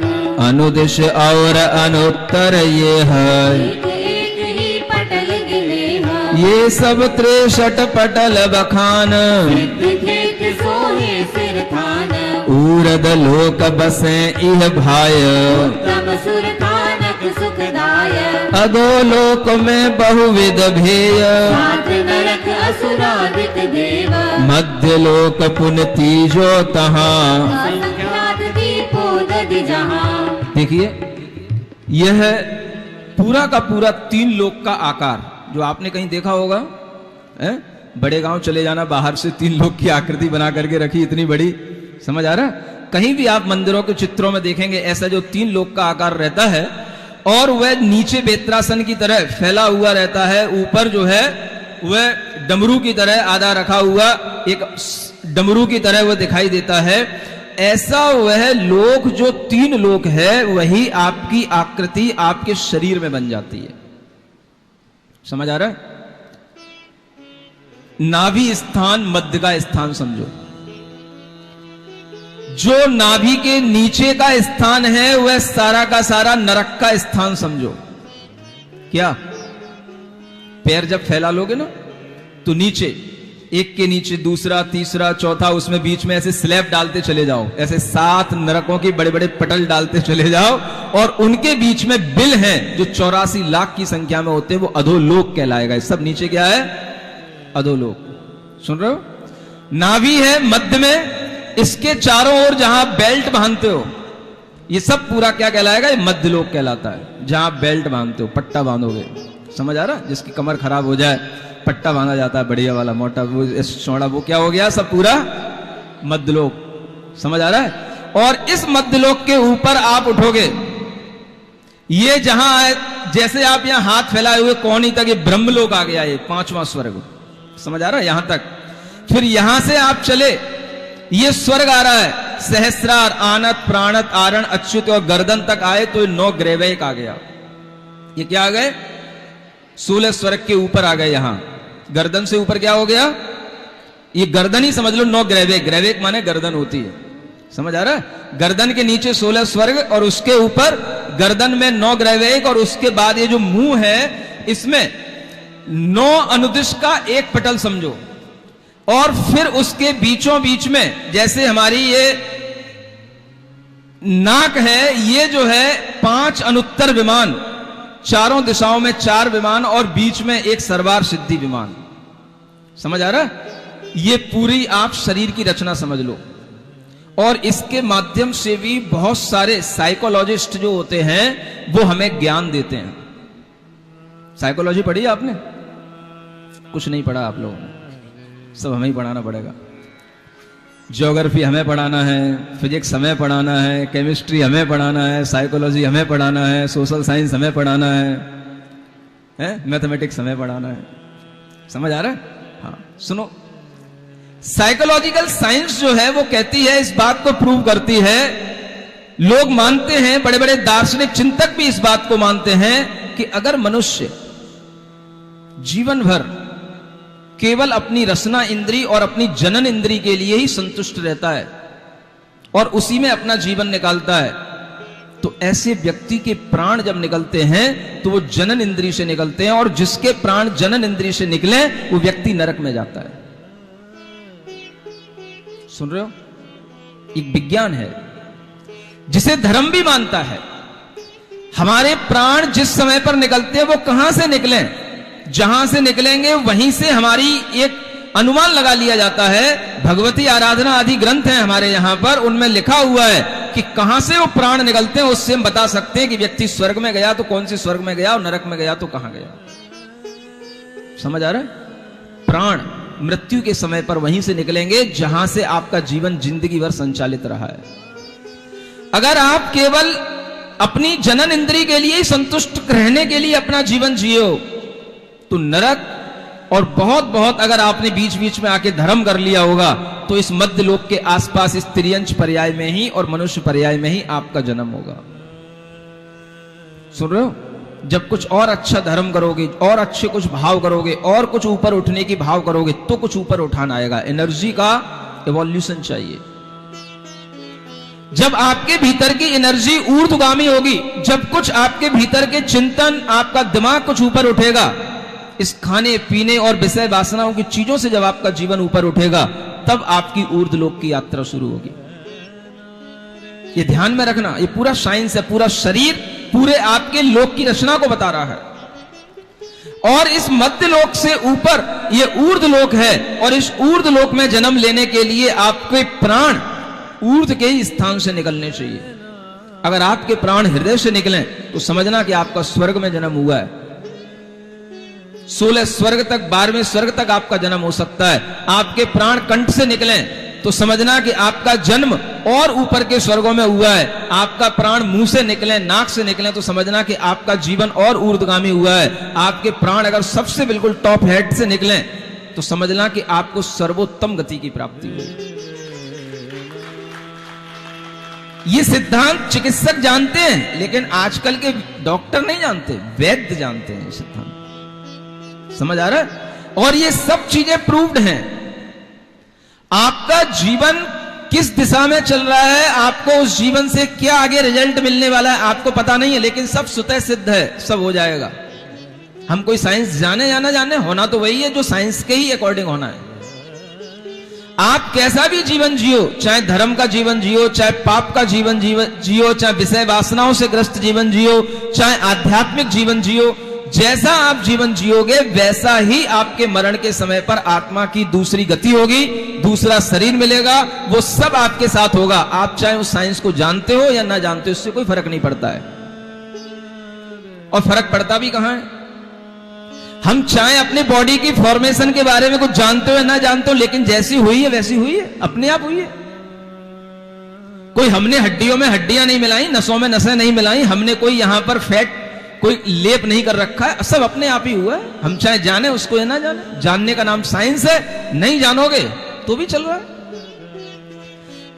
अनुदिश और अनुत्तर ये है,
एक एक ही पटल गिरे हैं।
ये सब 63 पटल बखान।
सिद्ध खेत सोहे सिर थान।
ऊरद लोक बसे इह भाय,
उत्तम सुर थानक सुखदाय।
अधोलोक में बहुविध भेय,
सात नरक असुरादिक देव।
मध्य लोक पुन तीजो तहां।
असंख्यात दीपो दधि जहां।
देखिए, यह पूरा का पूरा 3 लोक का आकार जो आपने कहीं देखा होगा, है? बड़े गांव चले जाना, बाहर से 3 लोग की आकृति बना करके रखी, इतनी बड़ी, समझ आ रहा है? कहीं भी आप मंदिरों के चित्रों में देखेंगे ऐसा जो 3 लोग का आकार रहता है और वह नीचे बेत्रासन की तरह फैला हुआ रहता है, ऊपर जो है वह डमरू की तरह आधा रखा हुआ एक डमरू की तरह वह दिखाई देता है। ऐसा वह लोक जो 3 लोक है वही आपकी आकृति आपके शरीर में बन जाती है। समझ आ रहा है? नाभि स्थान मध्य का स्थान समझो, जो नाभि के नीचे का स्थान है वह सारा का सारा नरक का स्थान समझो। क्या? पैर जब फैला लोगे ना तो नीचे, एक के नीचे दूसरा, तीसरा, चौथा, उसमें बीच में ऐसे स्लैब डालते चले जाओ, ऐसे 7 नरकों की बड़े बड़े पटल डालते चले जाओ, और उनके बीच में बिल हैं जो 84 लाख की संख्या में होते हैं, वो अधोलोक कहलाएगा। सब नीचे क्या है? अधोलोक। सुन रहे हो? नाभि है मध्य में, इसके चारों ओर जहां बेल्ट बांधते हो, ये सब पूरा क्या कहलाएगा? ये मध्यलोक कहलाता है, जहां बेल्ट बांधते हो, पट्टा बांधोगे। समझ आ रहा? जिसकी कमर खराब हो जाए पट्टा बांधा जाता है, बढ़िया वाला मोटा, वो चौड़ा, वो क्या हो गया? सब पूरा मध्यलोक। समझ आ रहा है? और इस मध्यलोक के ऊपर आप उठोगे, ये जहां है, जैसे आप यहां हाथ फैलाए हुए कोहनी तक, ये ब्रह्मलोक आ गया, ये 5वां स्वर्ग। समझ आ रहा है? यहां तक। फिर यहां से आप चले, ये स्वर्ग आ रहा है, सहस्रार, आनत, प्राणत, आरण, अच्युत और गर्दन तक आए तो 9 ग्रैवेक आ गया। ये क्या आ गए? 16 स्वर्ग के ऊपर आ गए। यहां गर्दन से ऊपर क्या हो गया? ये गर्दन ही समझ लो 9 ग्रैवेक। ग्रैवेक माने गर्दन होती है। समझ आ रहा है? गर्दन के नीचे 16 स्वर्ग और उसके ऊपर गर्दन में 9 ग्रैवेक, और उसके बाद ये जो मुंह है इसमें 9 अनुदिश का एक पटल समझो, और फिर उसके बीचों बीच में जैसे हमारी ये नाक है, ये जो है 5 अनुत्तर विमान, चारों दिशाओं में 4 विमान और बीच में एक सर्वार सिद्धि विमान। समझ आ रहा है? ये पूरी आप शरीर की रचना समझ लो। और इसके माध्यम से भी बहुत सारे साइकोलॉजिस्ट जो होते हैं वो हमें ज्ञान देते हैं। साइकोलॉजी पढ़ी है आपने? कुछ नहीं पढ़ा आप लोगों ने, सब हमें ही पढ़ाना पड़ेगा। ज्योग्राफी हमें पढ़ाना है, फिजिक्स हमें पढ़ाना है, केमिस्ट्री हमें पढ़ाना है, साइकोलॉजी हमें पढ़ाना है, सोशल साइंस हमें पढ़ाना है, मैथमेटिक्स हमें पढ़ाना है। समझ आ रहा है? हाँ सुनो, साइकोलॉजिकल साइंस जो है वो कहती है, इस बात को प्रूव करती है, लोग मानते हैं, बड़े बड़े दार्शनिक चिंतक भी इस बात को मानते हैं कि अगर मनुष्य जीवन भर केवल अपनी रसना इंद्री और अपनी जनन इंद्री के लिए ही संतुष्ट रहता है और उसी में अपना जीवन निकालता है, तो ऐसे व्यक्ति के प्राण जब निकलते हैं तो वो जनन इंद्री से निकलते हैं, और जिसके प्राण जनन इंद्री से निकले वो व्यक्ति नरक में जाता है। सुन रहे हो? एक विज्ञान है जिसे धर्म भी मानता है। हमारे प्राण जिस समय पर निकलते हैं वो कहां से निकले, जहां से निकलेंगे वहीं से हमारी एक अनुमान लगा लिया जाता है। भगवती आराधना आदि ग्रंथ हैं हमारे यहां पर, उनमें लिखा हुआ है कि कहां से वो प्राण निकलते हैं, उससे हम बता सकते हैं कि व्यक्ति स्वर्ग में गया तो कौन से स्वर्ग में गया, और नरक में गया तो कहां गया। समझ आ रहा है? प्राण मृत्यु के समय पर वहीं से निकलेंगे जहां से आपका जीवन जिंदगी भर संचालित रहा है। अगर आप केवल अपनी जनन इंद्री के लिए ही संतुष्ट रहने के लिए अपना जीवन जियो तो नरक, और बहुत बहुत अगर आपने बीच बीच में आके धर्म कर लिया होगा तो इस मध्य लोक के आसपास इस त्रियंच पर्याय में ही और मनुष्य पर्याय में ही आपका जन्म होगा। सुन रहे हो? जब कुछ और अच्छा धर्म करोगे और अच्छे कुछ भाव करोगे और कुछ ऊपर उठने की भाव करोगे तो कुछ ऊपर उठाना आएगा। एनर्जी का इवोल्यूशन चाहिए। जब आपके भीतर की एनर्जी ऊर्ध्वगामी होगी, जब कुछ आपके भीतर के चिंतन, आपका दिमाग कुछ ऊपर उठेगा, इस खाने पीने और विषय वासनाओं की चीजों से जब आपका जीवन ऊपर उठेगा, तब आपकी ऊर्ध्वलोक की यात्रा शुरू होगी। ये ध्यान में रखना, ये पूरा साइंस है, पूरा शरीर पूरे आपके लोक की रचना को बता रहा है। और इस मध्य लोक से ऊपर ये ऊर्ध्वलोक है, और इस ऊर्ध्वलोक में जन्म लेने के लिए आपके प्राण ऊर्ध्व के ही स्थान से निकलने चाहिए। अगर आपके प्राण हृदय से निकलें तो समझना कि आपका स्वर्ग में जन्म हुआ है। 16 स्वर्ग तक, 12वें स्वर्ग तक आपका जन्म हो सकता है। आपके प्राण कंठ से निकले तो समझना कि आपका जन्म और ऊपर के स्वर्गों में हुआ है। आपका प्राण मुंह से निकले, नाक से निकले तो समझना कि आपका जीवन और ऊर्ध्वगामी हुआ है। आपके प्राण अगर सबसे बिल्कुल टॉप हेड से निकले तो समझना कि आपको सर्वोत्तम गति की प्राप्ति हुई। ये सिद्धांत चिकित्सक जानते हैं, लेकिन आजकल के डॉक्टर नहीं जानते, वैद्य जानते हैं सिद्धांत। समझ आ रहा है? और ये सब चीजें प्रूव्ड हैं। आपका जीवन किस दिशा में चल रहा है, आपको उस जीवन से क्या आगे रिजल्ट मिलने वाला है, आपको पता नहीं है, लेकिन सब स्वतः सिद्ध है, सब हो जाएगा। हम कोई साइंस जाने या ना जाने, होना तो वही है जो साइंस के ही अकॉर्डिंग होना है। आप कैसा भी जीवन जियो, चाहे धर्म का जीवन जियो, चाहे पाप का जीवन जियो, चाहे विषय वासनाओं से ग्रस्त जीवन जियो, चाहे आध्यात्मिक जीवन जियो, जैसा आप जीवन जियोगे वैसा ही आपके मरण के समय पर आत्मा की दूसरी गति होगी, दूसरा शरीर मिलेगा, वो सब आपके साथ होगा। आप चाहे उस साइंस को जानते हो या ना जानते हो, इससे कोई फर्क नहीं पड़ता है। और फर्क पड़ता भी कहां है? हम चाहे अपने बॉडी की फॉर्मेशन के बारे में कुछ जानते हो या ना जानते हो, लेकिन जैसी हुई है वैसी हुई है, अपने आप हुई है। कोई हमने हड्डियों में हड्डियां नहीं मिलाई, नसों में नसें नहीं मिलाई, हमने कोई यहां पर फैट कोई लेप नहीं कर रखा है, सब अपने आप ही हुआ है। हम चाहे जाने उसको या ना जाने, जानने का नाम साइंस है, नहीं जानोगे तो भी चल रहा है।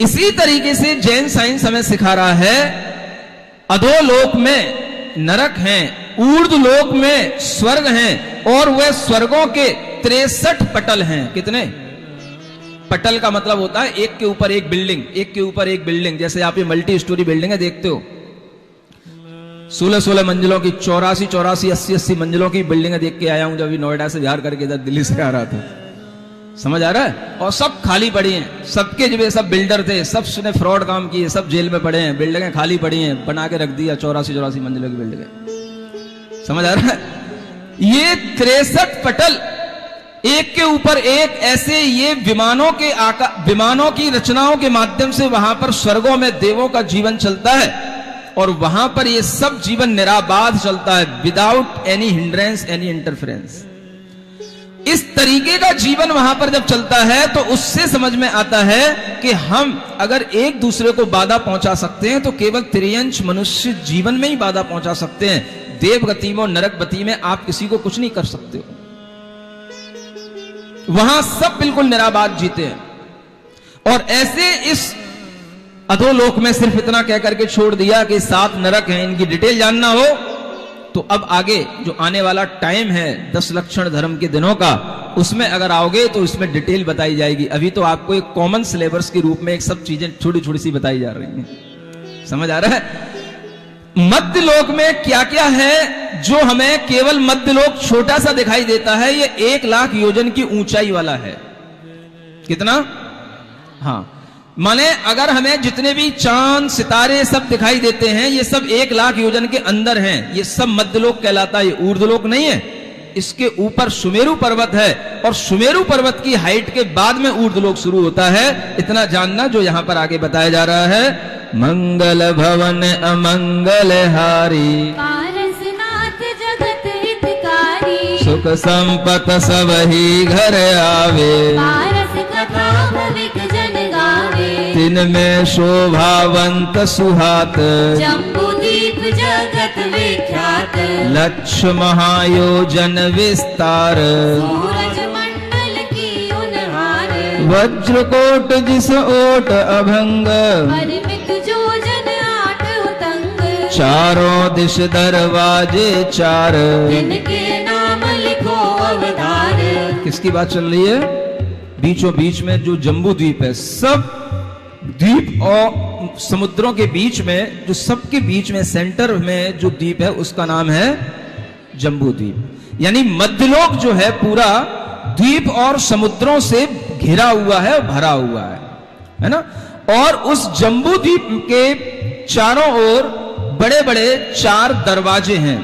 इसी तरीके से जैन साइंस हमें सिखा रहा है, अधोलोक में नरक हैं, ऊर्ध्व लोक में स्वर्ग हैं, और वह स्वर्गों के 63 पटल हैं। कितने पटल का मतलब होता है एक के ऊपर एक बिल्डिंग, एक के ऊपर एक बिल्डिंग। जैसे आप ये मल्टी स्टोरी बिल्डिंग है देखते हो, 16-16 मंजिलों की, 84-84, 80-80 मंजिलों की बिल्डिंग देख के आया हूं जब अभी नोएडा से बिहार करके इधर दिल्ली से आ रहा था। समझ आ रहा है? और सब खाली पड़ी हैं, सबके जब सब बिल्डर थे, सब ने फ्रॉड काम किए, सब जेल में पड़े हैं, बिल्डिंगें खाली पड़ी हैं, बना के रख दिया 84-84 मंजिलों की बिल्डिंगें। समझ आ रहा है? ये 63 पटल एक के ऊपर एक, ऐसे ये विमानों की रचनाओं के माध्यम से वहां पर स्वर्गों में देवों का जीवन चलता है, और वहां पर ये सब जीवन निराबाध चलता है, without any hindrance, any interference. इस तरीके का जीवन वहां पर जब चलता है तो उससे समझ में आता है कि हम अगर एक दूसरे को बाधा पहुंचा सकते हैं तो केवल त्रियंश मनुष्य जीवन में ही बाधा पहुंचा सकते हैं। देव गति में, नरक गति में आप किसी को कुछ नहीं कर सकते हो। वहां सब बिल्कुल निराबाद जीते हैं। और ऐसे इस अधोलोक में सिर्फ इतना कह करके छोड़ दिया कि 7 नरक हैं, इनकी डिटेल जानना हो तो अब आगे जो आने वाला टाइम है 10 लक्षण धर्म के दिनों का, उसमें अगर आओगे तो इसमें डिटेल बताई जाएगी। अभी तो आपको एक कॉमन सिलेबस के रूप में एक सब चीजें छोटी छोटी सी बताई जा रही हैं। समझ आ रहा है? मध्य लोक में क्या क्या है जो हमें केवल मध्य लोक छोटा सा दिखाई देता है, ये 1 लाख योजन की ऊंचाई वाला है। कितना? हाँ, माने अगर हमें जितने भी चांद सितारे सब दिखाई देते हैं ये सब 1 लाख योजन के अंदर हैं, ये सब मध्यलोक कहलाता है, ये ऊर्ध्वलोक नहीं है। इसके ऊपर सुमेरु पर्वत है, और सुमेरु पर्वत की हाइट के बाद में ऊर्ध्वलोक शुरू होता है। इतना जानना जो यहां पर आगे बताया जा रहा है। मंगल भवन अमंगल हारी,
पारसनाथ जगत हितकारी,
सुख संपत सब ही घर आवे,
पारस कथा भविक जन गावे,
तिन में शोभावंत सुहात,
जम्बूदीप जगत विख्यात,
लक्ष महायोजन विस्तार,
सूरज मंडल की उनहार,
वज्रकोट जिस ओट अभंग,
परिमित जोजन 8 उतंग,
चारों दिश दरवाजे 4,
जिनके नाम लिखो अवतार।
किसकी बात चल रही है? बीचों बीच में जो जम्बू द्वीप है, सब द्वीप और समुद्रों के बीच में, जो सबके बीच में सेंटर में जो द्वीप है उसका नाम है जम्बू द्वीप। यानी मध्यलोक जो है पूरा द्वीप और समुद्रों से घिरा हुआ है, भरा हुआ है ना। और उस जम्बू द्वीप के चारों ओर बड़े बड़े 4 दरवाजे हैं,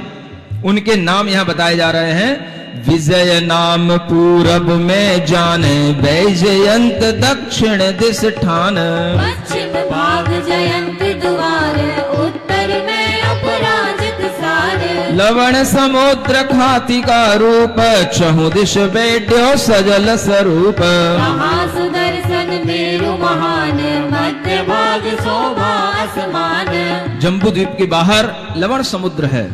उनके नाम यहां बताए जा रहे हैं। विजय नाम पूरब में जाने, वैजयंत दक्षिण दिस ठान,
पश्चिम भाग जयंत द्वार, उत्तर में अपराजित सार,
लवण समुद्र खाती का रूप, चहु दिश बैठ्यो सजल स्वरूप।
महासुदर्शन मेरु महान, मध्य भाग शोभा आसमान।
जम्बू द्वीप के बाहर लवण समुद्र है,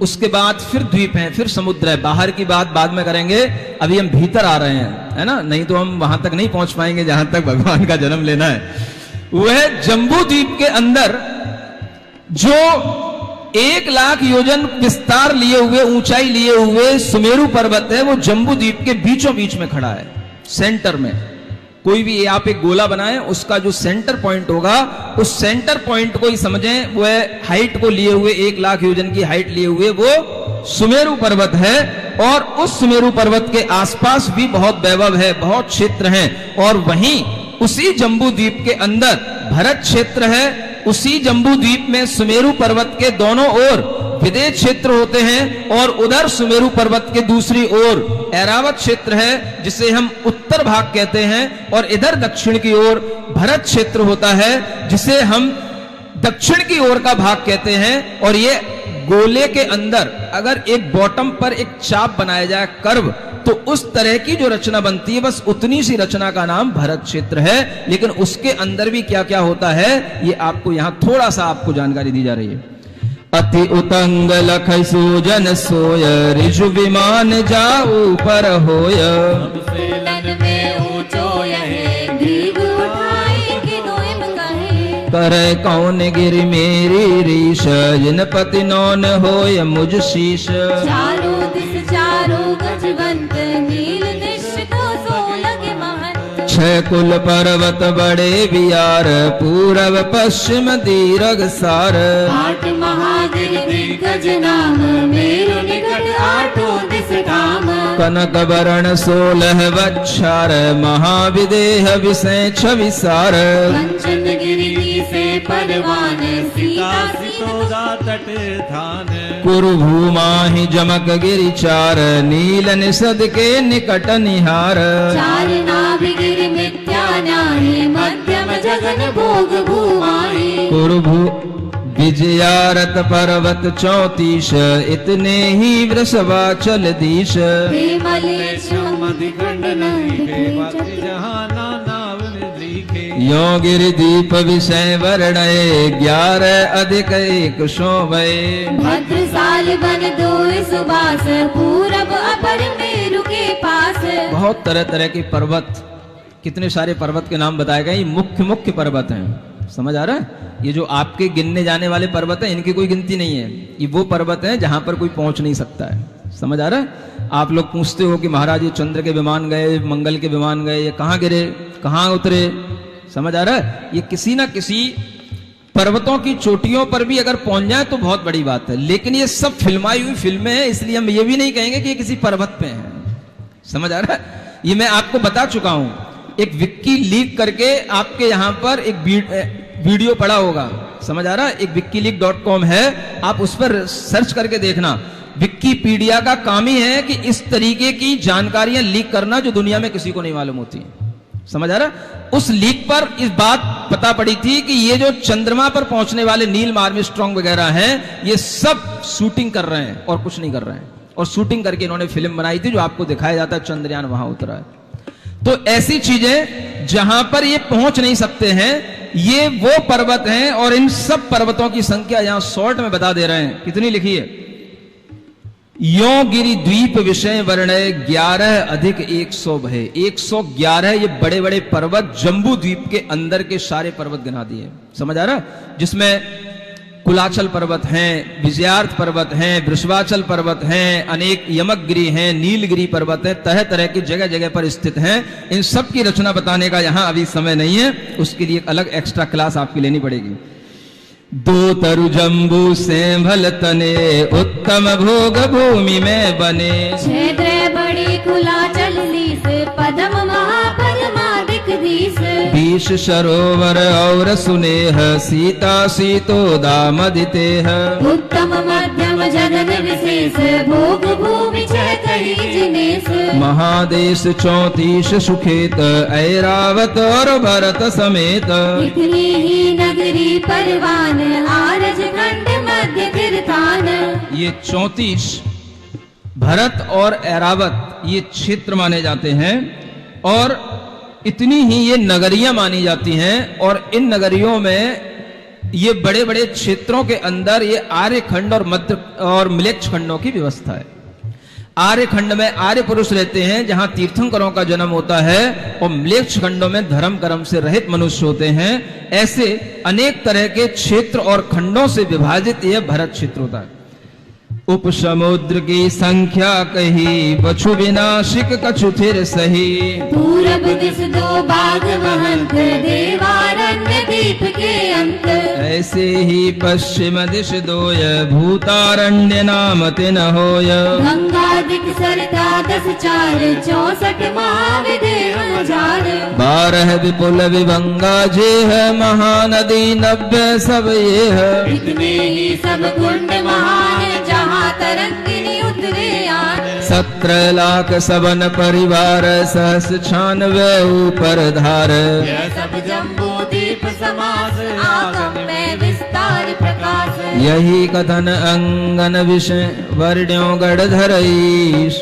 उसके बाद फिर द्वीप है, फिर समुद्र है। बाहर की बात बाद में करेंगे, अभी हम भीतर आ रहे हैं, है ना, नहीं तो हम वहां तक नहीं पहुंच पाएंगे जहां तक भगवान का जन्म लेना है। वह जम्बू द्वीप के अंदर जो 1 लाख योजन विस्तार लिए हुए, ऊंचाई लिए हुए सुमेरु पर्वत है, वो जम्बू द्वीप के बीचों बीच में खड़ा है, सेंटर में। कोई भी आप एक गोला बनाए, उसका जो सेंटर पॉइंट होगा, उस सेंटर पॉइंट को ही समझें, वह हाइट को लिए हुए 1 लाख योजन की हाइट लिए हुए वो सुमेरु पर्वत है। और उस सुमेरु पर्वत के आसपास भी बहुत वैभव है, बहुत क्षेत्र हैं। और वहीं उसी जम्बू द्वीप के अंदर भरत क्षेत्र है। उसी जम्बू द्वीप में सुमेरु पर्वत के दोनों ओर विदेह क्षेत्र होते हैं, और उधर सुमेरु पर्वत के दूसरी ओर ऐरावत क्षेत्र है, जिसे हम उत्तर भाग कहते हैं। और इधर दक्षिण की ओर भरत क्षेत्र होता है, जिसे हम दक्षिण की ओर का भाग कहते हैं। और ये गोले के अंदर अगर एक बॉटम पर एक चाप बनाया जाए, कर्व, तो उस तरह की जो रचना बनती है, बस उतनी सी रचना का नाम भरत क्षेत्र है। लेकिन उसके अंदर भी क्या क्या होता है, ये आपको यहां थोड़ा सा आपको जानकारी दी जा रही है। अति उतंग लख सूजन सोय, ऋजु विमान जाऊ पर होय।
तन में ऊंचो यहे, दीर्घ उठाई कि नोएम कहे।
करे कौन गिर मेरी रीश, जिन पति नौन होय मुझ शीश।
चारों दिस चारों गजवंत, नील निश्चित सोलग महंत।
6 कुल पर्वत बड़े बियार, पूरब पश्चिम दीर्घ सार।
8 महागिर दिग्गज नाम, मेरु निकट आठों दिस धाम।
कनक वरण 16 वक्षार, महाविदेह विषय 26
कंचन गिरी से परवान, सीता
सीतोदा तट थान।
कुरुभूमाहि जमक गिरि चार, नील निषद के निकट निहार।
4 नाभिगिर मिथ्या न्याय, मध्यम जगन भोग भूमाहि।
कुरुभू विजयारत पर्वत 34, इतने ही वृषभाचल दीश।
मधिखंड नहीं बेबाती, जहाँ नाम लिखे।
यो गिरिदीप विषय वर्णय, 11 अधिक 1 शोभय।
भद्रसाल बन 2 सुबास, पूरब अपर मेरु के पास।
बहुत तरह तरह के पर्वत, कितने सारे पर्वत के नाम बताए गए। मुख्य मुख्य पर्वत हैं, समझ आ रहा है। ये जो आपके गिनने जाने वाले पर्वत हैं, इनकी कोई गिनती नहीं है। ये वो पर्वत हैं जहां पर कोई पहुंच नहीं सकता है, समझ आ रहा है। आप लोग पूछते हो कि महाराज ये चंद्र के विमान गए, मंगल के विमान गए, ये कहां गिरे, कहां उतरे, समझ आ रहा है। ये किसी ना किसी पर्वतों की चोटियों पर भी अगर पहुंच जाए तो बहुत बड़ी बात है। लेकिन ये सब फिल्माई हुई फिल्में हैं, इसलिए हम ये भी नहीं कहेंगे कि ये किसी पर्वत पे है, समझ आ रहा है। ये मैं आपको बता चुका हूं, एक विक्की लीक करके आपके यहां पर एक वीडियो पड़ा होगा, समझ आ रहा है। एक wikileak.com है, आप उस पर सर्च करके देखना। विकिपीडिया का काम ही है कि इस तरीके की जानकारियां लीक करना जो दुनिया में किसी को नहीं मालूम होती, समझ आ रहा है। उस लीक पर इस बात पता पड़ी थी कि ये जो चंद्रमा पर पहुंचने वाले नील आर्मस्ट्रांग वगैरह हैं, ये सब शूटिंग कर रहे हैं और कुछ नहीं कर रहे हैं। और शूटिंग करके इन्होंने फिल्म बनाई थी, जो आपको दिखाया जाता है चंद्रयान वहां उतरा है। तो ऐसी चीजें जहां पर ये पहुंच नहीं सकते हैं, ये वो पर्वत हैं। और इन सब पर्वतों की संख्या यहां शॉर्ट में बता दे रहे हैं, कितनी लिखी है। यो गिरि द्वीप विषय वर्णय, 11 अधिक 100 भय। 111 ये बड़े बड़े पर्वत जम्बू द्वीप के अंदर के सारे पर्वत गिना दिए, समझ आ रहा है। जिसमें कुलाचल पर्वत हैं, विजयार्थ पर्वत हैं, वृषभाचल पर्वत हैं, अनेक यमकगिरी हैं, नीलगिरी पर्वत हैं, तरह तरह की जगह जगह पर स्थित हैं। इन सब की रचना बताने का यहां अभी समय नहीं है, उसके लिए एक अलग एक्स्ट्रा क्लास आपकी लेनी पड़ेगी। 2 तरु जम्बू सेंभल तने, उत्तम भोग भूमि में बने।
6 बड़ी कुलाचल लीस, पदम महापदमादिक दीस।
20 सरोवर और सुनेह, सीता सीतोदा मदितेह।
उत्तम मध्यम जगन विशेष, भोग भूमि 6 कही जिनेस।
महादेश 34 सुखेत, ऐरावत और भरत समेत।
इतनी ही नगरी परवान, आरज खंड मध्य तीर्थान।
ये 34 भरत और ऐरावत ये क्षेत्र माने जाते हैं और इतनी ही ये नगरियां मानी जाती हैं। और इन नगरियों में ये बड़े बड़े क्षेत्रों के अंदर ये आर्य खंड और मध्य और मिलेच्छ खंडों की व्यवस्था है। आर्य खंड में आर्य पुरुष रहते हैं जहां तीर्थंकरों का जन्म होता है और म्लेच्छ खंडों में धर्म कर्म से रहित मनुष्य होते हैं। ऐसे अनेक तरह के क्षेत्र और खंडों से विभाजित यह भरत क्षेत्र होता है। उप समुद्र की संख्या कही बछु विनाशिक कछु थिर सही।
पूरब दिस दो बाग महंत देवारण्य दीप के अंत।
ऐसे ही पश्चिम दिश दोय भूतारण्य नाम तिन होय।
गंगा दिक सरिता 10 4 64 महाविदेह हजार।
12 विपुल विभंगा जे है महानदी 90 सब ये है।
इतने ही सब कुंड महान जहाँ तरंगिनी उतरे आन।
17 लाख सबन परिवार सहस 96 ऊपर धार।
यह सब जम्बू दीप समास आगम में विस्तार प्रकाश।
यही कथन अंगन विषय वर्ण्यों गढ़धर ईश।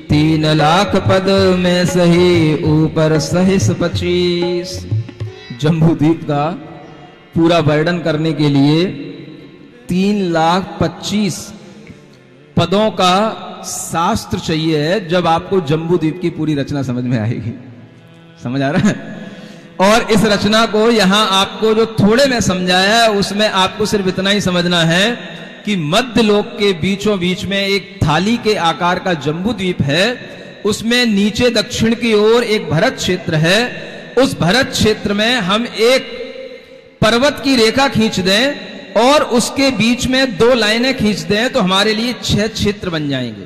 3 लाख पद में सही ऊपर सहिस 25। जम्बूद्वीप का पूरा वर्णन करने के लिए 3,25,000 पदों का शास्त्र चाहिए है, जब आपको जम्बूद्वीप की पूरी रचना समझ में आएगी। समझ आ रहा है? और इस रचना को यहां आपको जो थोड़े में समझाया है उसमें आपको सिर्फ इतना ही समझना है कि मध्य लोक के बीचों बीच में एक थाली के आकार का जम्बूद्वीप है। उसमें नीचे दक्षिण की ओर एक भरत क्षेत्र है। उस भरत क्षेत्र में हम एक पर्वत की रेखा खींच दें और उसके बीच में 2 लाइनें खींच दें तो हमारे लिए 6 क्षेत्र बन जाएंगे।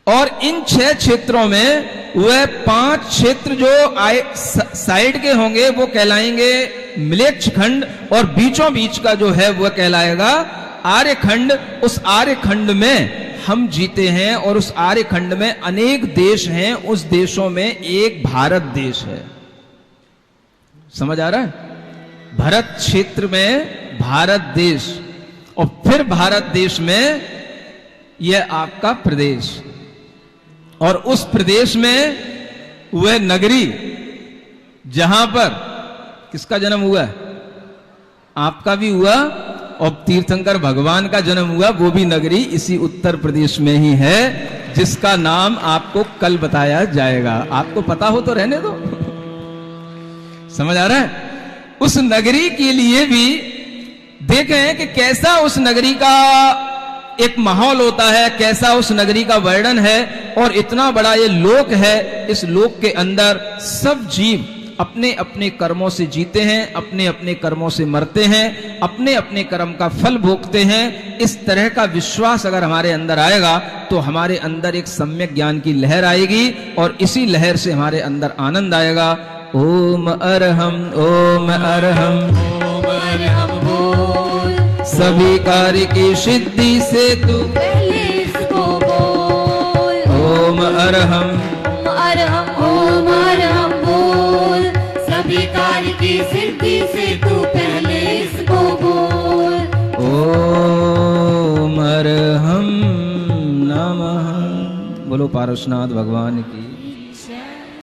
और इन 6 क्षेत्रों में वह 5 क्षेत्र जो साइड के होंगे वो कहलाएंगे म्लेच्छ खंड और बीचों बीच का जो है वह कहलाएगा आर्य खंड। उस आर्य खंड में हम जीते हैं और उस आर्य खंड में अनेक देश हैं। उस देशों में एक भारत देश है। समझ आ रहा है? भरत क्षेत्र में भारत देश और फिर भारत देश में यह आपका प्रदेश और उस प्रदेश में वह नगरी जहां पर किसका जन्म हुआ है? आपका भी हुआ और तीर्थंकर भगवान का जन्म हुआ। वो भी नगरी इसी उत्तर प्रदेश में ही है जिसका नाम आपको कल बताया जाएगा। आपको पता हो तो रहने दो। समझ आ रहा है? उस नगरी के लिए भी देखें कि कैसा उस नगरी का एक माहौल होता है, कैसा उस नगरी का वर्णन है। और इतना बड़ा ये लोक है, इस लोक के अंदर सब जीव अपने अपने कर्मों से जीते हैं, अपने अपने कर्मों से मरते हैं, अपने अपने कर्म का फल भोगते हैं। इस तरह का विश्वास अगर हमारे अंदर आएगा तो हमारे अंदर एक सम्यक ज्ञान की लहर आएगी और इसी लहर से हमारे अंदर आनंद आएगा। ओम अरहम ओम अरहम
ओम अरहम बोल।
सभी कार्य की सिद्धि से तू
पहले इसको बोल।
ओम अरहम
ओम अरहम ओम अरहम बोल। सभी कार्य की सिद्धि से तू पहले इसको बोल।
ओम अरहम नमः। बोलो पारसनाथ भगवान की।